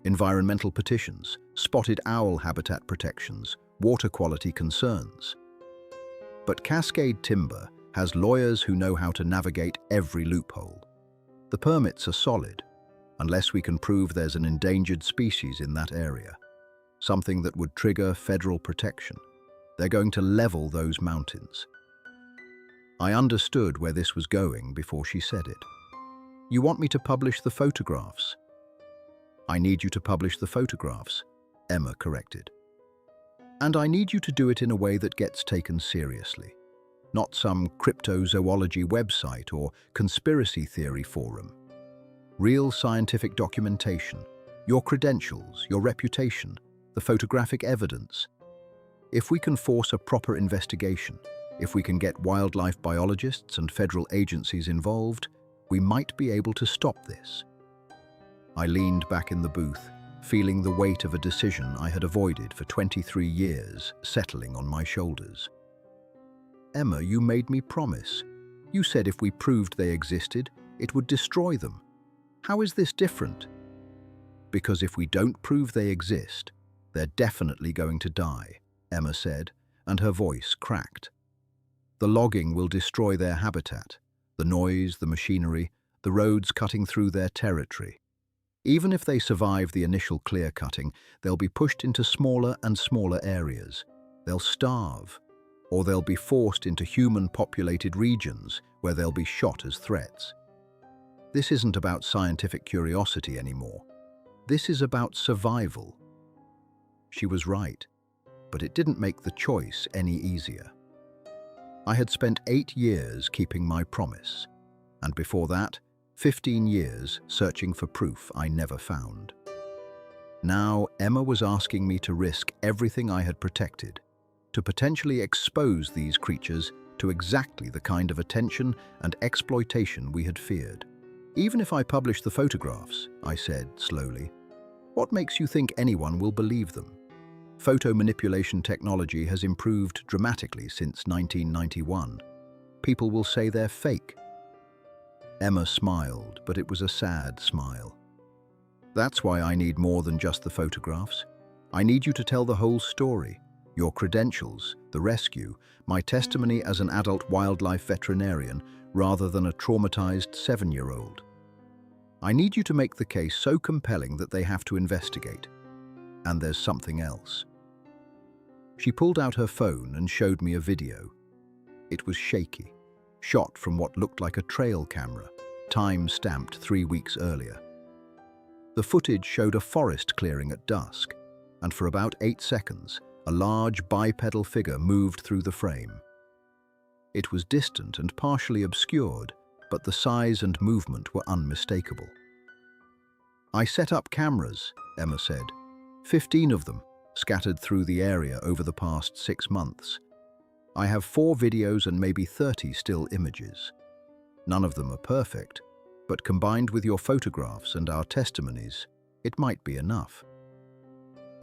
"Environmental petitions, spotted owl habitat protections, water quality concerns. But Cascade Timber has lawyers who know how to navigate every loophole. The permits are solid, unless we can prove there's an endangered species in that area, something that would trigger federal protection. They're going to level those mountains." I understood where this was going before she said it. "You want me to publish the photographs?" "I need you to publish the photographs," Emma corrected. "And I need you to do it in a way that gets taken seriously, not some cryptozoology website or conspiracy theory forum. Real scientific documentation, your credentials, your reputation, the photographic evidence. If we can force a proper investigation, if we can get wildlife biologists and federal agencies involved, we might be able to stop this." I leaned back in the booth, feeling the weight of a decision I had avoided for 23 years settling on my shoulders. "Emma, you made me promise. You said if we proved they existed, it would destroy them. How is this different?" "Because if we don't prove they exist, they're definitely going to die," Emma said, and her voice cracked. "The logging will destroy their habitat, the noise, the machinery, the roads cutting through their territory. Even if they survive the initial clear-cutting, they'll be pushed into smaller and smaller areas. They'll starve, or they'll be forced into human-populated regions where they'll be shot as threats. This isn't about scientific curiosity anymore. This is about survival." She was right, but it didn't make the choice any easier. I had spent 8 years keeping my promise, and before that, 15 years searching for proof I never found. Now, Emma was asking me to risk everything I had protected, to potentially expose these creatures to exactly the kind of attention and exploitation we had feared. "Even if I publish the photographs," I said slowly, "what makes you think anyone will believe them? Photo manipulation technology has improved dramatically since 1991. People will say they're fake." Emma smiled, but it was a sad smile. "That's why I need more than just the photographs. I need you to tell the whole story. Your credentials, the rescue, my testimony as an adult wildlife veterinarian rather than a traumatized 7-year-old. I need you to make the case so compelling that they have to investigate. And there's something else." She pulled out her phone and showed me a video. It was shaky, shot from what looked like a trail camera, time-stamped 3 weeks earlier. The footage showed a forest clearing at dusk, and for about 8 seconds, a large bipedal figure moved through the frame. It was distant and partially obscured, but the size and movement were unmistakable. "I set up cameras," Emma said. 15 of them, scattered through the area over the past 6 months. I have 4 videos and maybe 30 still images. None of them are perfect, but combined with your photographs and our testimonies, it might be enough."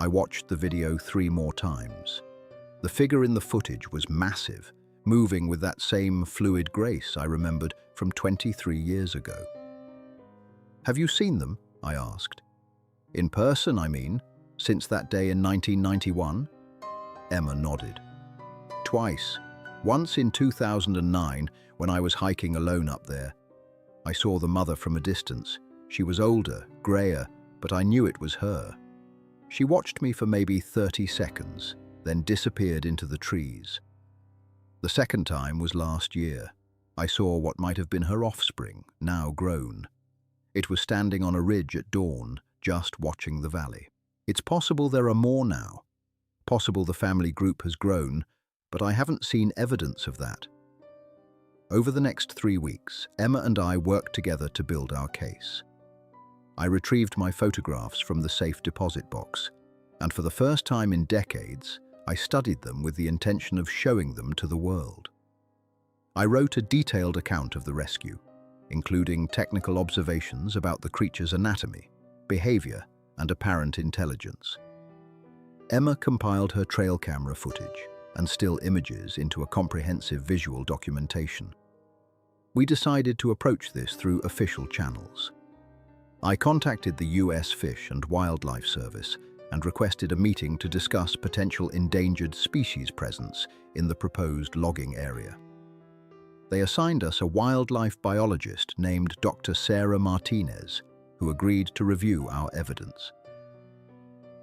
I watched the video 3 more times. The figure in the footage was massive, moving with that same fluid grace I remembered from 23 years ago. "Have you seen them?" I asked. "In person, I mean, since that day in 1991? Emma nodded. "Twice. Once in 2009, when I was hiking alone up there. I saw the mother from a distance. She was older, grayer, but I knew it was her. She watched me for maybe 30 seconds, then disappeared into the trees. The second time was last year. I saw what might have been her offspring, now grown. It was standing on a ridge at dawn, just watching the valley. It's possible there are more now. Possible the family group has grown, but I haven't seen evidence of that." Over the next 3 weeks, Emma and I worked together to build our case. I retrieved my photographs from the safe deposit box, and for the first time in decades, I studied them with the intention of showing them to the world. I wrote a detailed account of the rescue, including technical observations about the creature's anatomy, behavior, and apparent intelligence. Emma compiled her trail camera footage and still images into a comprehensive visual documentation. We decided to approach this through official channels. I contacted the U.S. Fish and Wildlife Service and requested a meeting to discuss potential endangered species presence in the proposed logging area. They assigned us a wildlife biologist named Dr. Sarah Martinez, who agreed to review our evidence.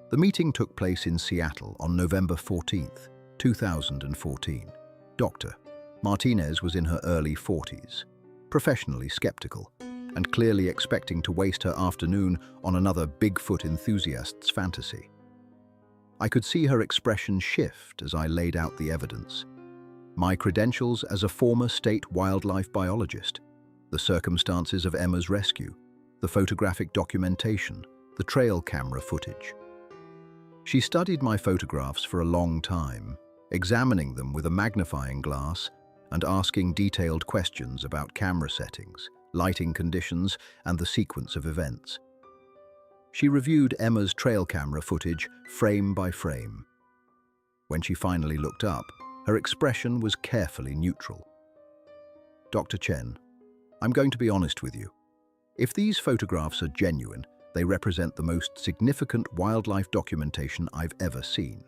The meeting took place in Seattle on November 14, 2014. Dr. Martinez was in her early 40s, professionally skeptical, and clearly expecting to waste her afternoon on another Bigfoot enthusiast's fantasy. I could see her expression shift as I laid out the evidence. My credentials as a former state wildlife biologist, the circumstances of Emma's rescue, the photographic documentation, the trail camera footage. She studied my photographs for a long time, examining them with a magnifying glass and asking detailed questions about camera settings, lighting conditions, and the sequence of events. She reviewed Emma's trail camera footage frame by frame. When she finally looked up, her expression was carefully neutral. "Dr. Chen, I'm going to be honest with you. If these photographs are genuine, they represent the most significant wildlife documentation I've ever seen.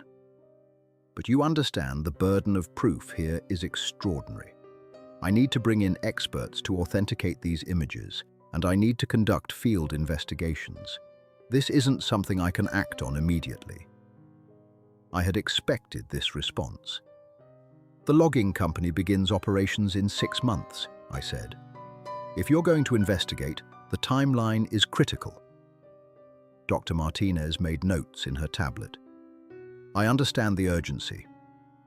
But you understand the burden of proof here is extraordinary. I need to bring in experts to authenticate these images, and I need to conduct field investigations. This isn't something I can act on immediately." I had expected this response. "The logging company begins operations in 6 months, I said. "If you're going to investigate, the timeline is critical." Dr. Martinez made notes in her tablet. "I understand the urgency.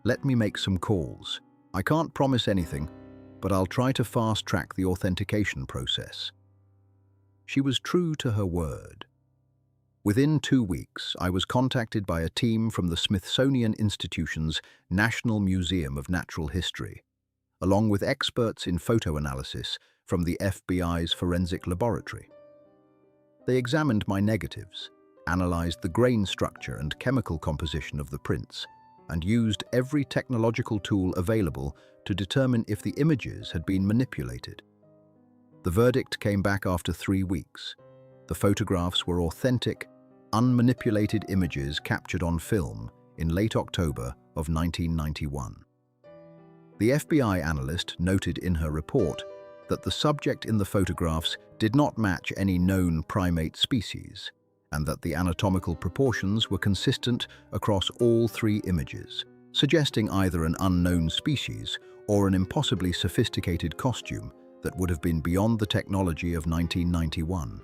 Let me make some calls. I can't promise anything, but I'll try to fast-track the authentication process." She was true to her word. Within 2 weeks, I was contacted by a team from the Smithsonian Institution's National Museum of Natural History. along with experts in photo analysis from the FBI's forensic laboratory. They examined my negatives, analyzed the grain structure and chemical composition of the prints, and used every technological tool available to determine if the images had been manipulated. The verdict came back after 3 weeks. The photographs were authentic, unmanipulated images captured on film in late October of 1991. The FBI analyst noted in her report that the subject in the photographs did not match any known primate species, and that the anatomical proportions were consistent across all 3 images, suggesting either an unknown species or an impossibly sophisticated costume that would have been beyond the technology of 1991.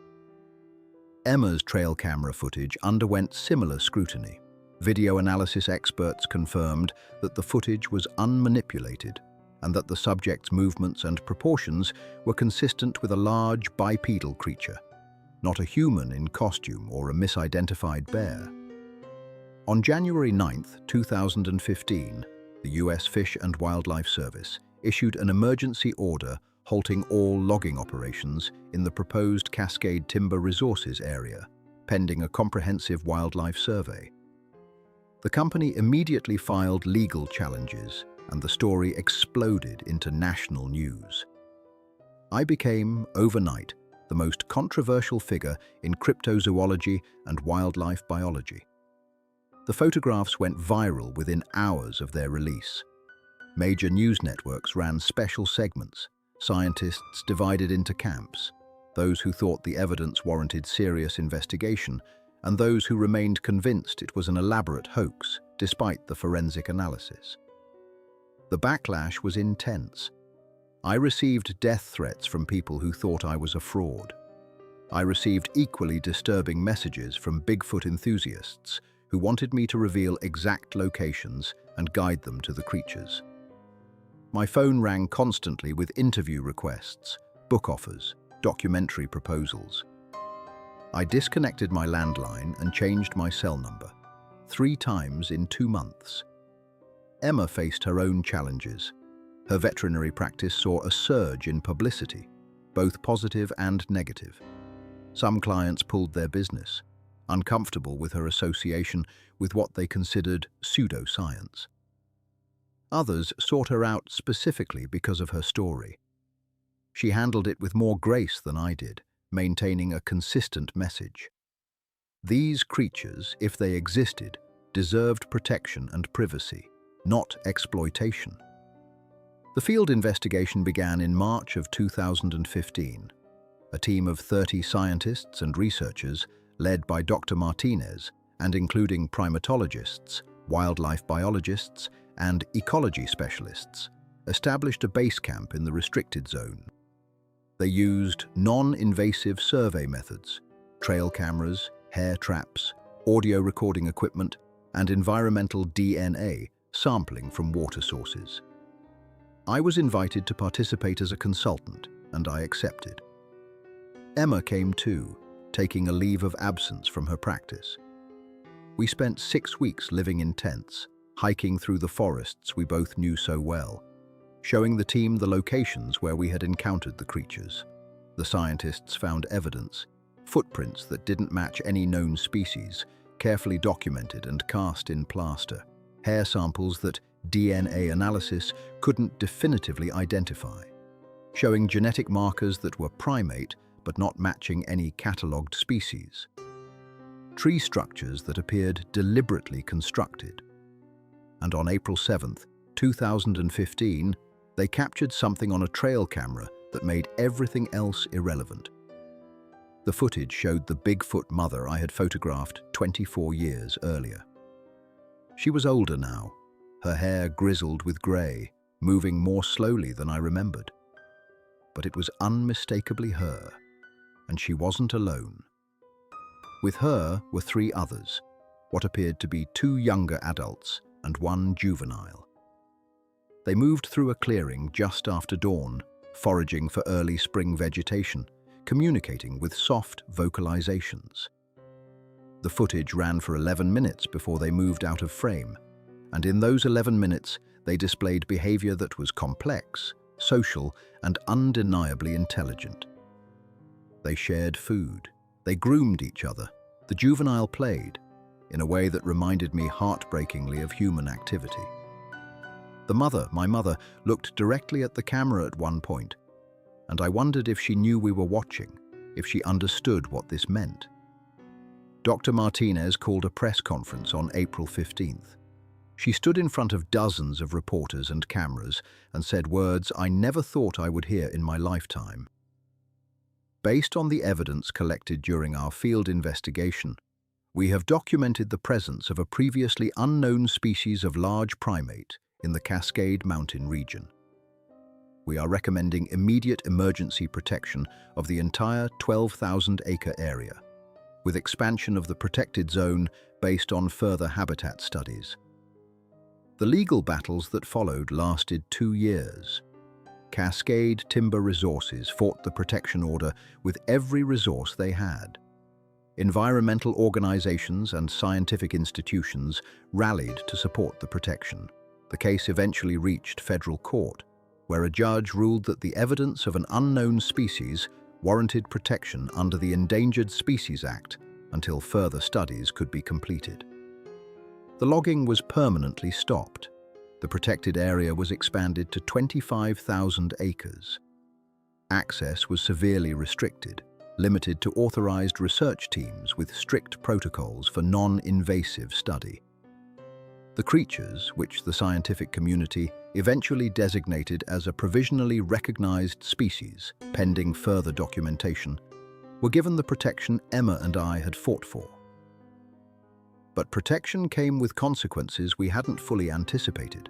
Emma's trail camera footage underwent similar scrutiny. Video analysis experts confirmed that the footage was unmanipulated and that the subject's movements and proportions were consistent with a large bipedal creature, not a human in costume or a misidentified bear. On January 9, 2015, the U.S. Fish and Wildlife Service issued an emergency order halting all logging operations in the proposed Cascade Timber Resources area, pending a comprehensive wildlife survey. The company immediately filed legal challenges, and the story exploded into national news. I became, overnight, the most controversial figure in cryptozoology and wildlife biology. The photographs went viral within hours of their release. Major news networks ran special segments, scientists divided into camps, those who thought the evidence warranted serious investigation, and those who remained convinced it was an elaborate hoax, despite the forensic analysis. The backlash was intense. I received death threats from people who thought I was a fraud. I received equally disturbing messages from Bigfoot enthusiasts who wanted me to reveal exact locations and guide them to the creatures. My phone rang constantly with interview requests, book offers, documentary proposals. I disconnected my landline and changed my cell number 3 times in 2 months. Emma faced her own challenges. Her veterinary practice saw a surge in publicity, both positive and negative. Some clients pulled their business, uncomfortable with her association with what they considered pseudoscience. Others sought her out specifically because of her story. She handled it with more grace than I did, maintaining a consistent message. These creatures, if they existed, deserved protection and privacy, not exploitation. The field investigation began in March of 2015. A team of 30 scientists and researchers, led by Dr. Martinez, and including primatologists, wildlife biologists, and ecology specialists, established a base camp in the restricted zone. They used non-invasive survey methods, trail cameras, hair traps, audio recording equipment, and environmental DNA sampling from water sources. I was invited to participate as a consultant, and I accepted. Emma came too, taking a leave of absence from her practice. We spent 6 weeks living in tents, hiking through the forests we both knew so well, showing the team the locations where we had encountered the creatures. The scientists found evidence, footprints that didn't match any known species, carefully documented and cast in plaster, hair samples that DNA analysis couldn't definitively identify, showing genetic markers that were primate but not matching any catalogued species, tree structures that appeared deliberately constructed. And on April 7, 2015, they captured something on a trail camera that made everything else irrelevant. The footage showed the Bigfoot mother I had photographed 24 years earlier. She was older now, her hair grizzled with grey, moving more slowly than I remembered. But it was unmistakably her, and she wasn't alone. With her were 3 others, what appeared to be 2 younger adults and 1 juvenile. They moved through a clearing just after dawn, foraging for early spring vegetation, communicating with soft vocalizations. The footage ran for 11 minutes before they moved out of frame, and in those 11 minutes, They displayed behavior that was complex, social, and undeniably intelligent. They shared food. They groomed each other. The juvenile played, in a way that reminded me heartbreakingly of human activity. My mother, looked directly at the camera at one point, and I wondered if she knew we were watching, if she understood what this meant. Dr. Martinez called a press conference on April 15th. She stood in front of dozens of reporters and cameras and said words I never thought I would hear in my lifetime. Based on the evidence collected during our field investigation, we have documented the presence of a previously unknown species of large primate in the Cascade Mountain region. We are recommending immediate emergency protection of the entire 12,000-acre area, with expansion of the protected zone based on further habitat studies. The legal battles that followed lasted 2 years. Cascade Timber Resources fought the protection order with every resource they had. Environmental organizations and scientific institutions rallied to support the protection. The case eventually reached federal court, where a judge ruled that the evidence of an unknown species warranted protection under the Endangered Species Act until further studies could be completed. The logging was permanently stopped. The protected area was expanded to 25,000 acres. Access was severely restricted, limited to authorized research teams with strict protocols for non-invasive study. The creatures, which the scientific community eventually designated as a provisionally recognized species, pending further documentation, were given the protection Emma and I had fought for. But protection came with consequences we hadn't fully anticipated.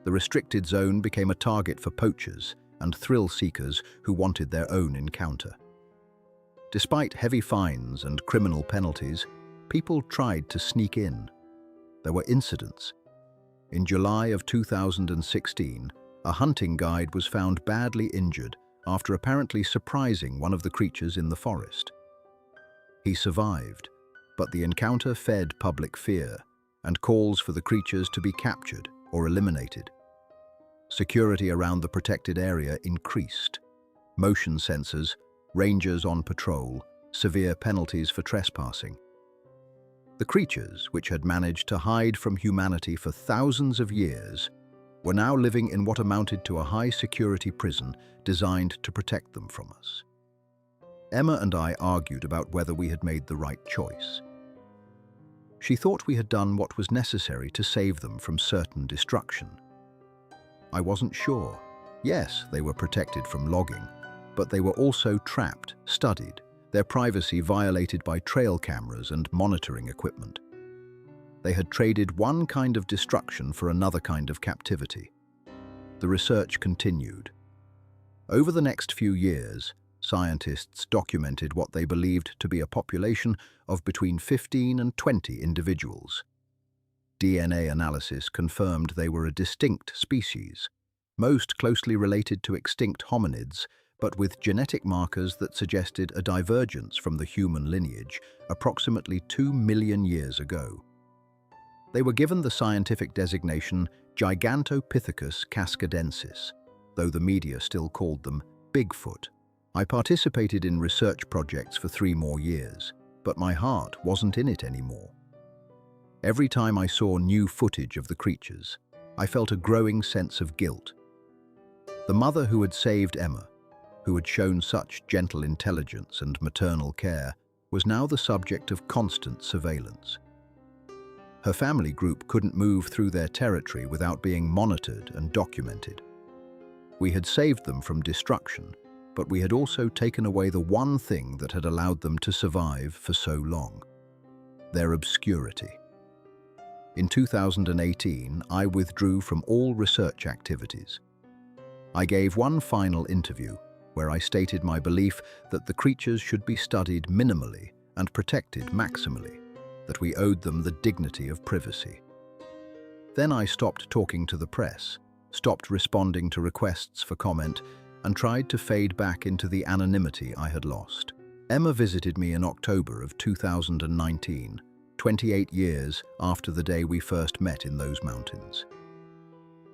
The restricted zone became a target for poachers and thrill seekers who wanted their own encounter. Despite heavy fines and criminal penalties, people tried to sneak in. There were incidents. In July of 2016, a hunting guide was found badly injured after apparently surprising one of the creatures in the forest. He survived, but the encounter fed public fear and calls for the creatures to be captured or eliminated. Security around the protected area increased. Motion sensors, rangers on patrol, severe penalties for trespassing. The creatures, which had managed to hide from humanity for thousands of years, were now living in what amounted to a high-security prison designed to protect them from us. Emma and I argued about whether we had made the right choice. She thought we had done what was necessary to save them from certain destruction. I wasn't sure. Yes, they were protected from logging, but they were also trapped, studied, their privacy violated by trail cameras and monitoring equipment. They had traded one kind of destruction for another kind of captivity. The research continued. Over the next few years, scientists documented what they believed to be a population of between 15 and 20 individuals. DNA analysis confirmed they were a distinct species, most closely related to extinct hominids, but with genetic markers that suggested a divergence from the human lineage approximately 2 million years ago. They were given the scientific designation Gigantopithecus cascadensis, though the media still called them Bigfoot. I participated in research projects for 3 more years, but my heart wasn't in it anymore. Every time I saw new footage of the creatures, I felt a growing sense of guilt. The mother who had saved Emma, who had shown such gentle intelligence and maternal care, was now the subject of constant surveillance. Her family group couldn't move through their territory without being monitored and documented. We had saved them from destruction, but we had also taken away the one thing that had allowed them to survive for so long: their obscurity. In 2018, I withdrew from all research activities. I gave one final interview where I stated my belief that the creatures should be studied minimally and protected maximally, that we owed them the dignity of privacy. Then I stopped talking to the press, stopped responding to requests for comment, and tried to fade back into the anonymity I had lost. Emma visited me in October of 2019, 28 years after the day we first met in those mountains.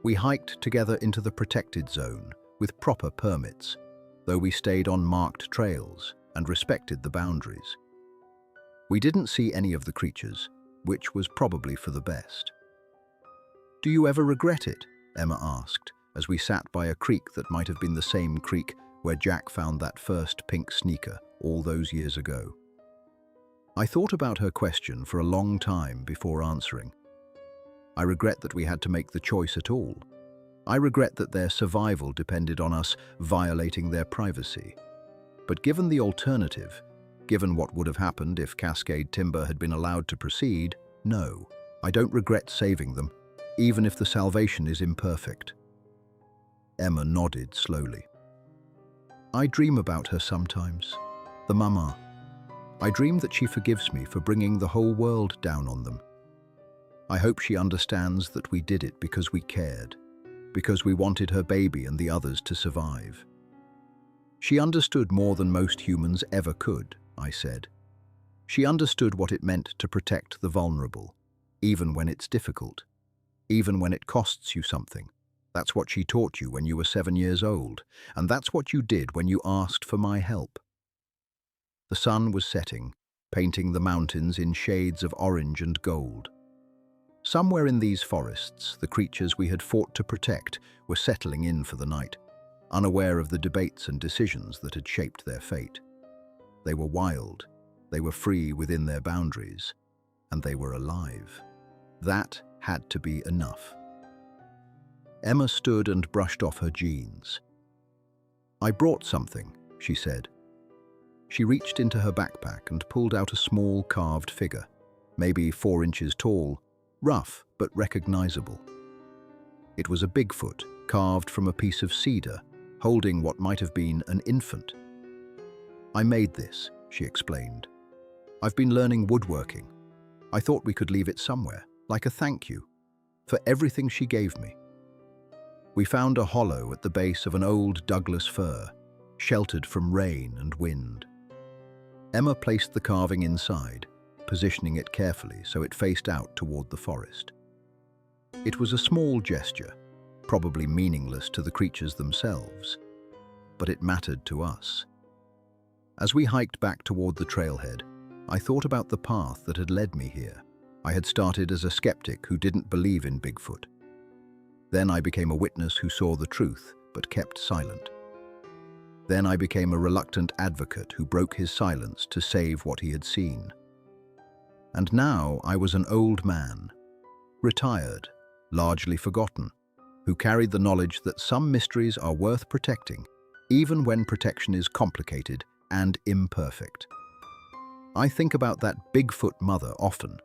We hiked together into the protected zone with proper permits, though we stayed on marked trails and respected the boundaries. We didn't see any of the creatures, which was probably for the best. "Do you ever regret it?" Emma asked, as we sat by a creek that might have been the same creek where Jack found that first pink sneaker all those years ago. I thought about her question for a long time before answering. I regret that we had to make the choice at all. I regret that their survival depended on us violating their privacy. But given the alternative, given what would have happened if Cascade Timber had been allowed to proceed, no, I don't regret saving them, even if the salvation is imperfect. Emma nodded slowly. I dream about her sometimes, the mama. I dream that she forgives me for bringing the whole world down on them. I hope she understands that we did it because we cared, because we wanted her baby and the others to survive. She understood more than most humans ever could, I said. She understood what it meant to protect the vulnerable, even when it's difficult, even when it costs you something. That's what she taught you when you were 7 years old, and that's what you did when you asked for my help. The sun was setting, painting the mountains in shades of orange and gold. Somewhere in these forests, the creatures we had fought to protect were settling in for the night, unaware of the debates and decisions that had shaped their fate. They were wild, they were free within their boundaries, and they were alive. That had to be enough. Emma stood and brushed off her jeans. "I brought something," she said. She reached into her backpack and pulled out a small carved figure, maybe 4 inches tall, rough but recognizable. It was a Bigfoot, carved from a piece of cedar, holding what might have been an infant. "I made this," she explained. "I've been learning woodworking. I thought we could leave it somewhere, like a thank you, for everything she gave me." We found a hollow at the base of an old Douglas fir, sheltered from rain and wind. Emma placed the carving inside, positioning it carefully so it faced out toward the forest. It was a small gesture, probably meaningless to the creatures themselves, but it mattered to us. As we hiked back toward the trailhead, I thought about the path that had led me here. I had started as a skeptic who didn't believe in Bigfoot. Then I became a witness who saw the truth but kept silent. Then I became a reluctant advocate who broke his silence to save what he had seen. And now I was an old man, retired, largely forgotten, who carried the knowledge that some mysteries are worth protecting, even when protection is complicated and imperfect. I think about that Bigfoot mother often,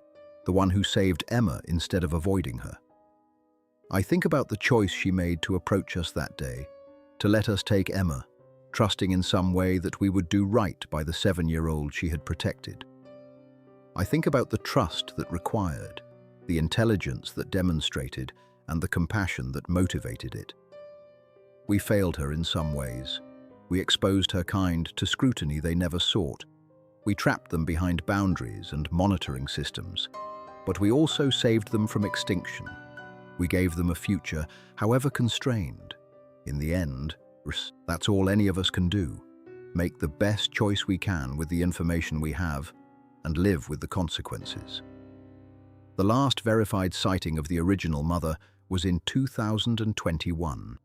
the one who saved Emma instead of avoiding her. I think about the choice she made to approach us that day, to let us take Emma, trusting in some way that we would do right by the 7-year-old she had protected. I think about the trust that required, the intelligence that demonstrated, and the compassion that motivated it. We failed her in some ways. We exposed her kind to scrutiny they never sought. We trapped them behind boundaries and monitoring systems. But we also saved them from extinction. We gave them a future, however constrained. In the end, that's all any of us can do. Make the best choice we can with the information we have and live with the consequences. The last verified sighting of the original mother was in 2021.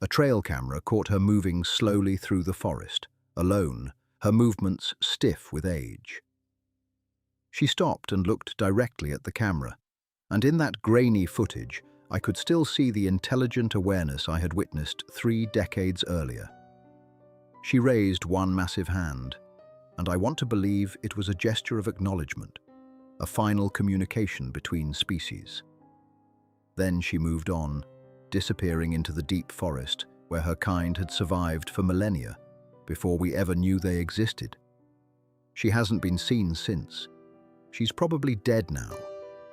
A trail camera caught her moving slowly through the forest, alone, her movements stiff with age. She stopped and looked directly at the camera, and in that grainy footage, I could still see the intelligent awareness I had witnessed 3 decades earlier. She raised one massive hand, and I want to believe it was a gesture of acknowledgement, a final communication between species. Then she moved on, disappearing into the deep forest where her kind had survived for millennia before we ever knew they existed. She hasn't been seen since. She's probably dead now,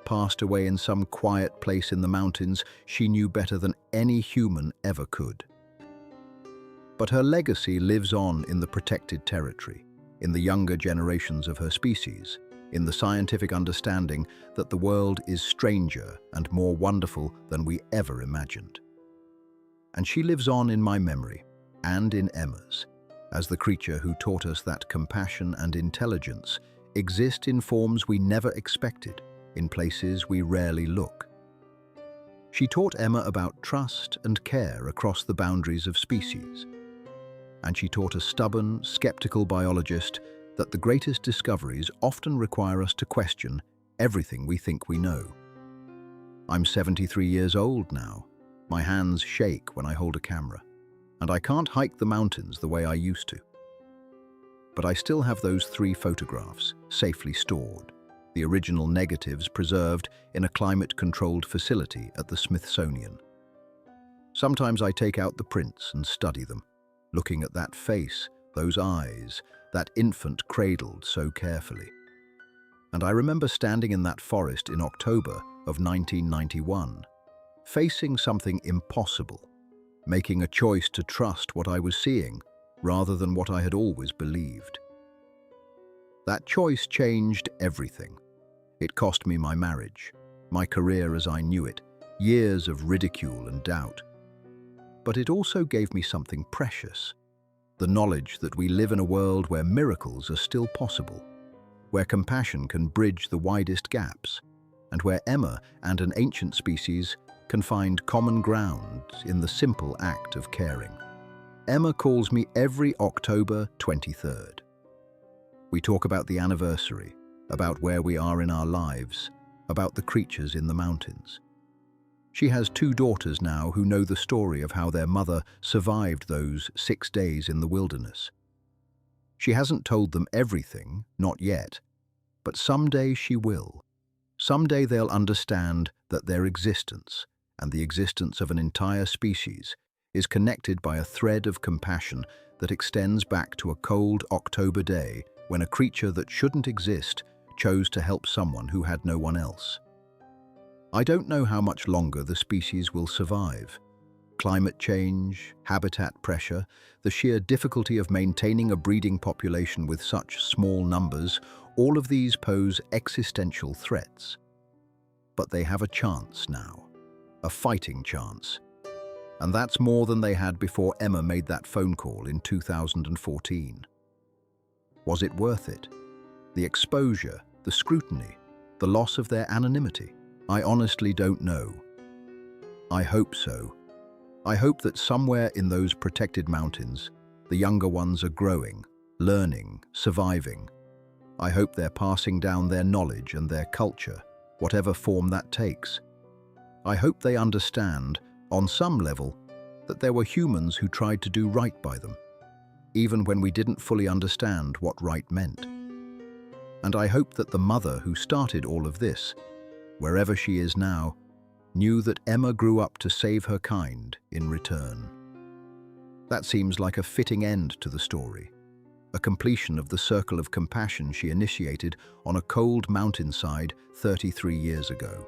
passed away in some quiet place in the mountains she knew better than any human ever could. But her legacy lives on in the protected territory, in the younger generations of her species, in the scientific understanding that the world is stranger and more wonderful than we ever imagined. And she lives on in my memory, and in Emma's, as the creature who taught us that compassion and intelligence exist in forms we never expected, in places we rarely look. She taught Emma about trust and care across the boundaries of species. And she taught a stubborn, skeptical biologist that the greatest discoveries often require us to question everything we think we know. I'm 73 years old now. My hands shake when I hold a camera, and I can't hike the mountains the way I used to. But I still have those 3 photographs safely stored, the original negatives preserved in a climate-controlled facility at the Smithsonian. Sometimes I take out the prints and study them, looking at that face, those eyes, that infant cradled so carefully. And I remember standing in that forest in October of 1991, facing something impossible, making a choice to trust what I was seeing rather than what I had always believed. That choice changed everything. It cost me my marriage, my career as I knew it, years of ridicule and doubt. But it also gave me something precious, the knowledge that we live in a world where miracles are still possible, where compassion can bridge the widest gaps, and where Emma and an ancient species can find common ground in the simple act of caring. Emma calls me every October 23rd. We talk about the anniversary, about where we are in our lives, about the creatures in the mountains. She has 2 daughters now who know the story of how their mother survived those 6 days in the wilderness. She hasn't told them everything, not yet, but someday she will. Someday they'll understand that their existence, and the existence of an entire species, is connected by a thread of compassion that extends back to a cold October day when a creature that shouldn't exist chose to help someone who had no one else. I don't know how much longer the species will survive. Climate change, habitat pressure, the sheer difficulty of maintaining a breeding population with such small numbers, all of these pose existential threats. But they have a chance now, a fighting chance. And that's more than they had before Emma made that phone call in 2014. Was it worth it? The exposure, the scrutiny, the loss of their anonymity? I honestly don't know. I hope so. I hope that somewhere in those protected mountains, the younger ones are growing, learning, surviving. I hope they're passing down their knowledge and their culture, whatever form that takes. I hope they understand, on some level, that there were humans who tried to do right by them, even when we didn't fully understand what right meant. And I hope that the mother who started all of this, wherever she is now, knew that Emma grew up to save her kind in return. That seems like a fitting end to the story, a completion of the circle of compassion she initiated on a cold mountainside 33 years ago.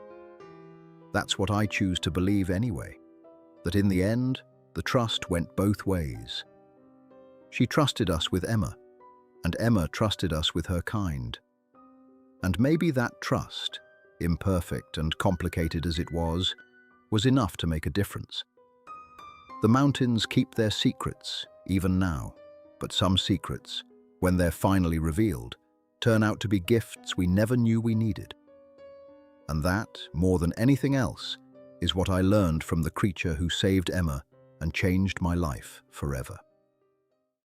That's what I choose to believe anyway, that in the end, the trust went both ways. She trusted us with Emma, and Emma trusted us with her kind. And maybe that trust, imperfect and complicated as it was enough to make a difference. The mountains keep their secrets, even now, but some secrets, when they're finally revealed, turn out to be gifts we never knew we needed. And that, more than anything else, is what I learned from the creature who saved Emma and changed my life forever.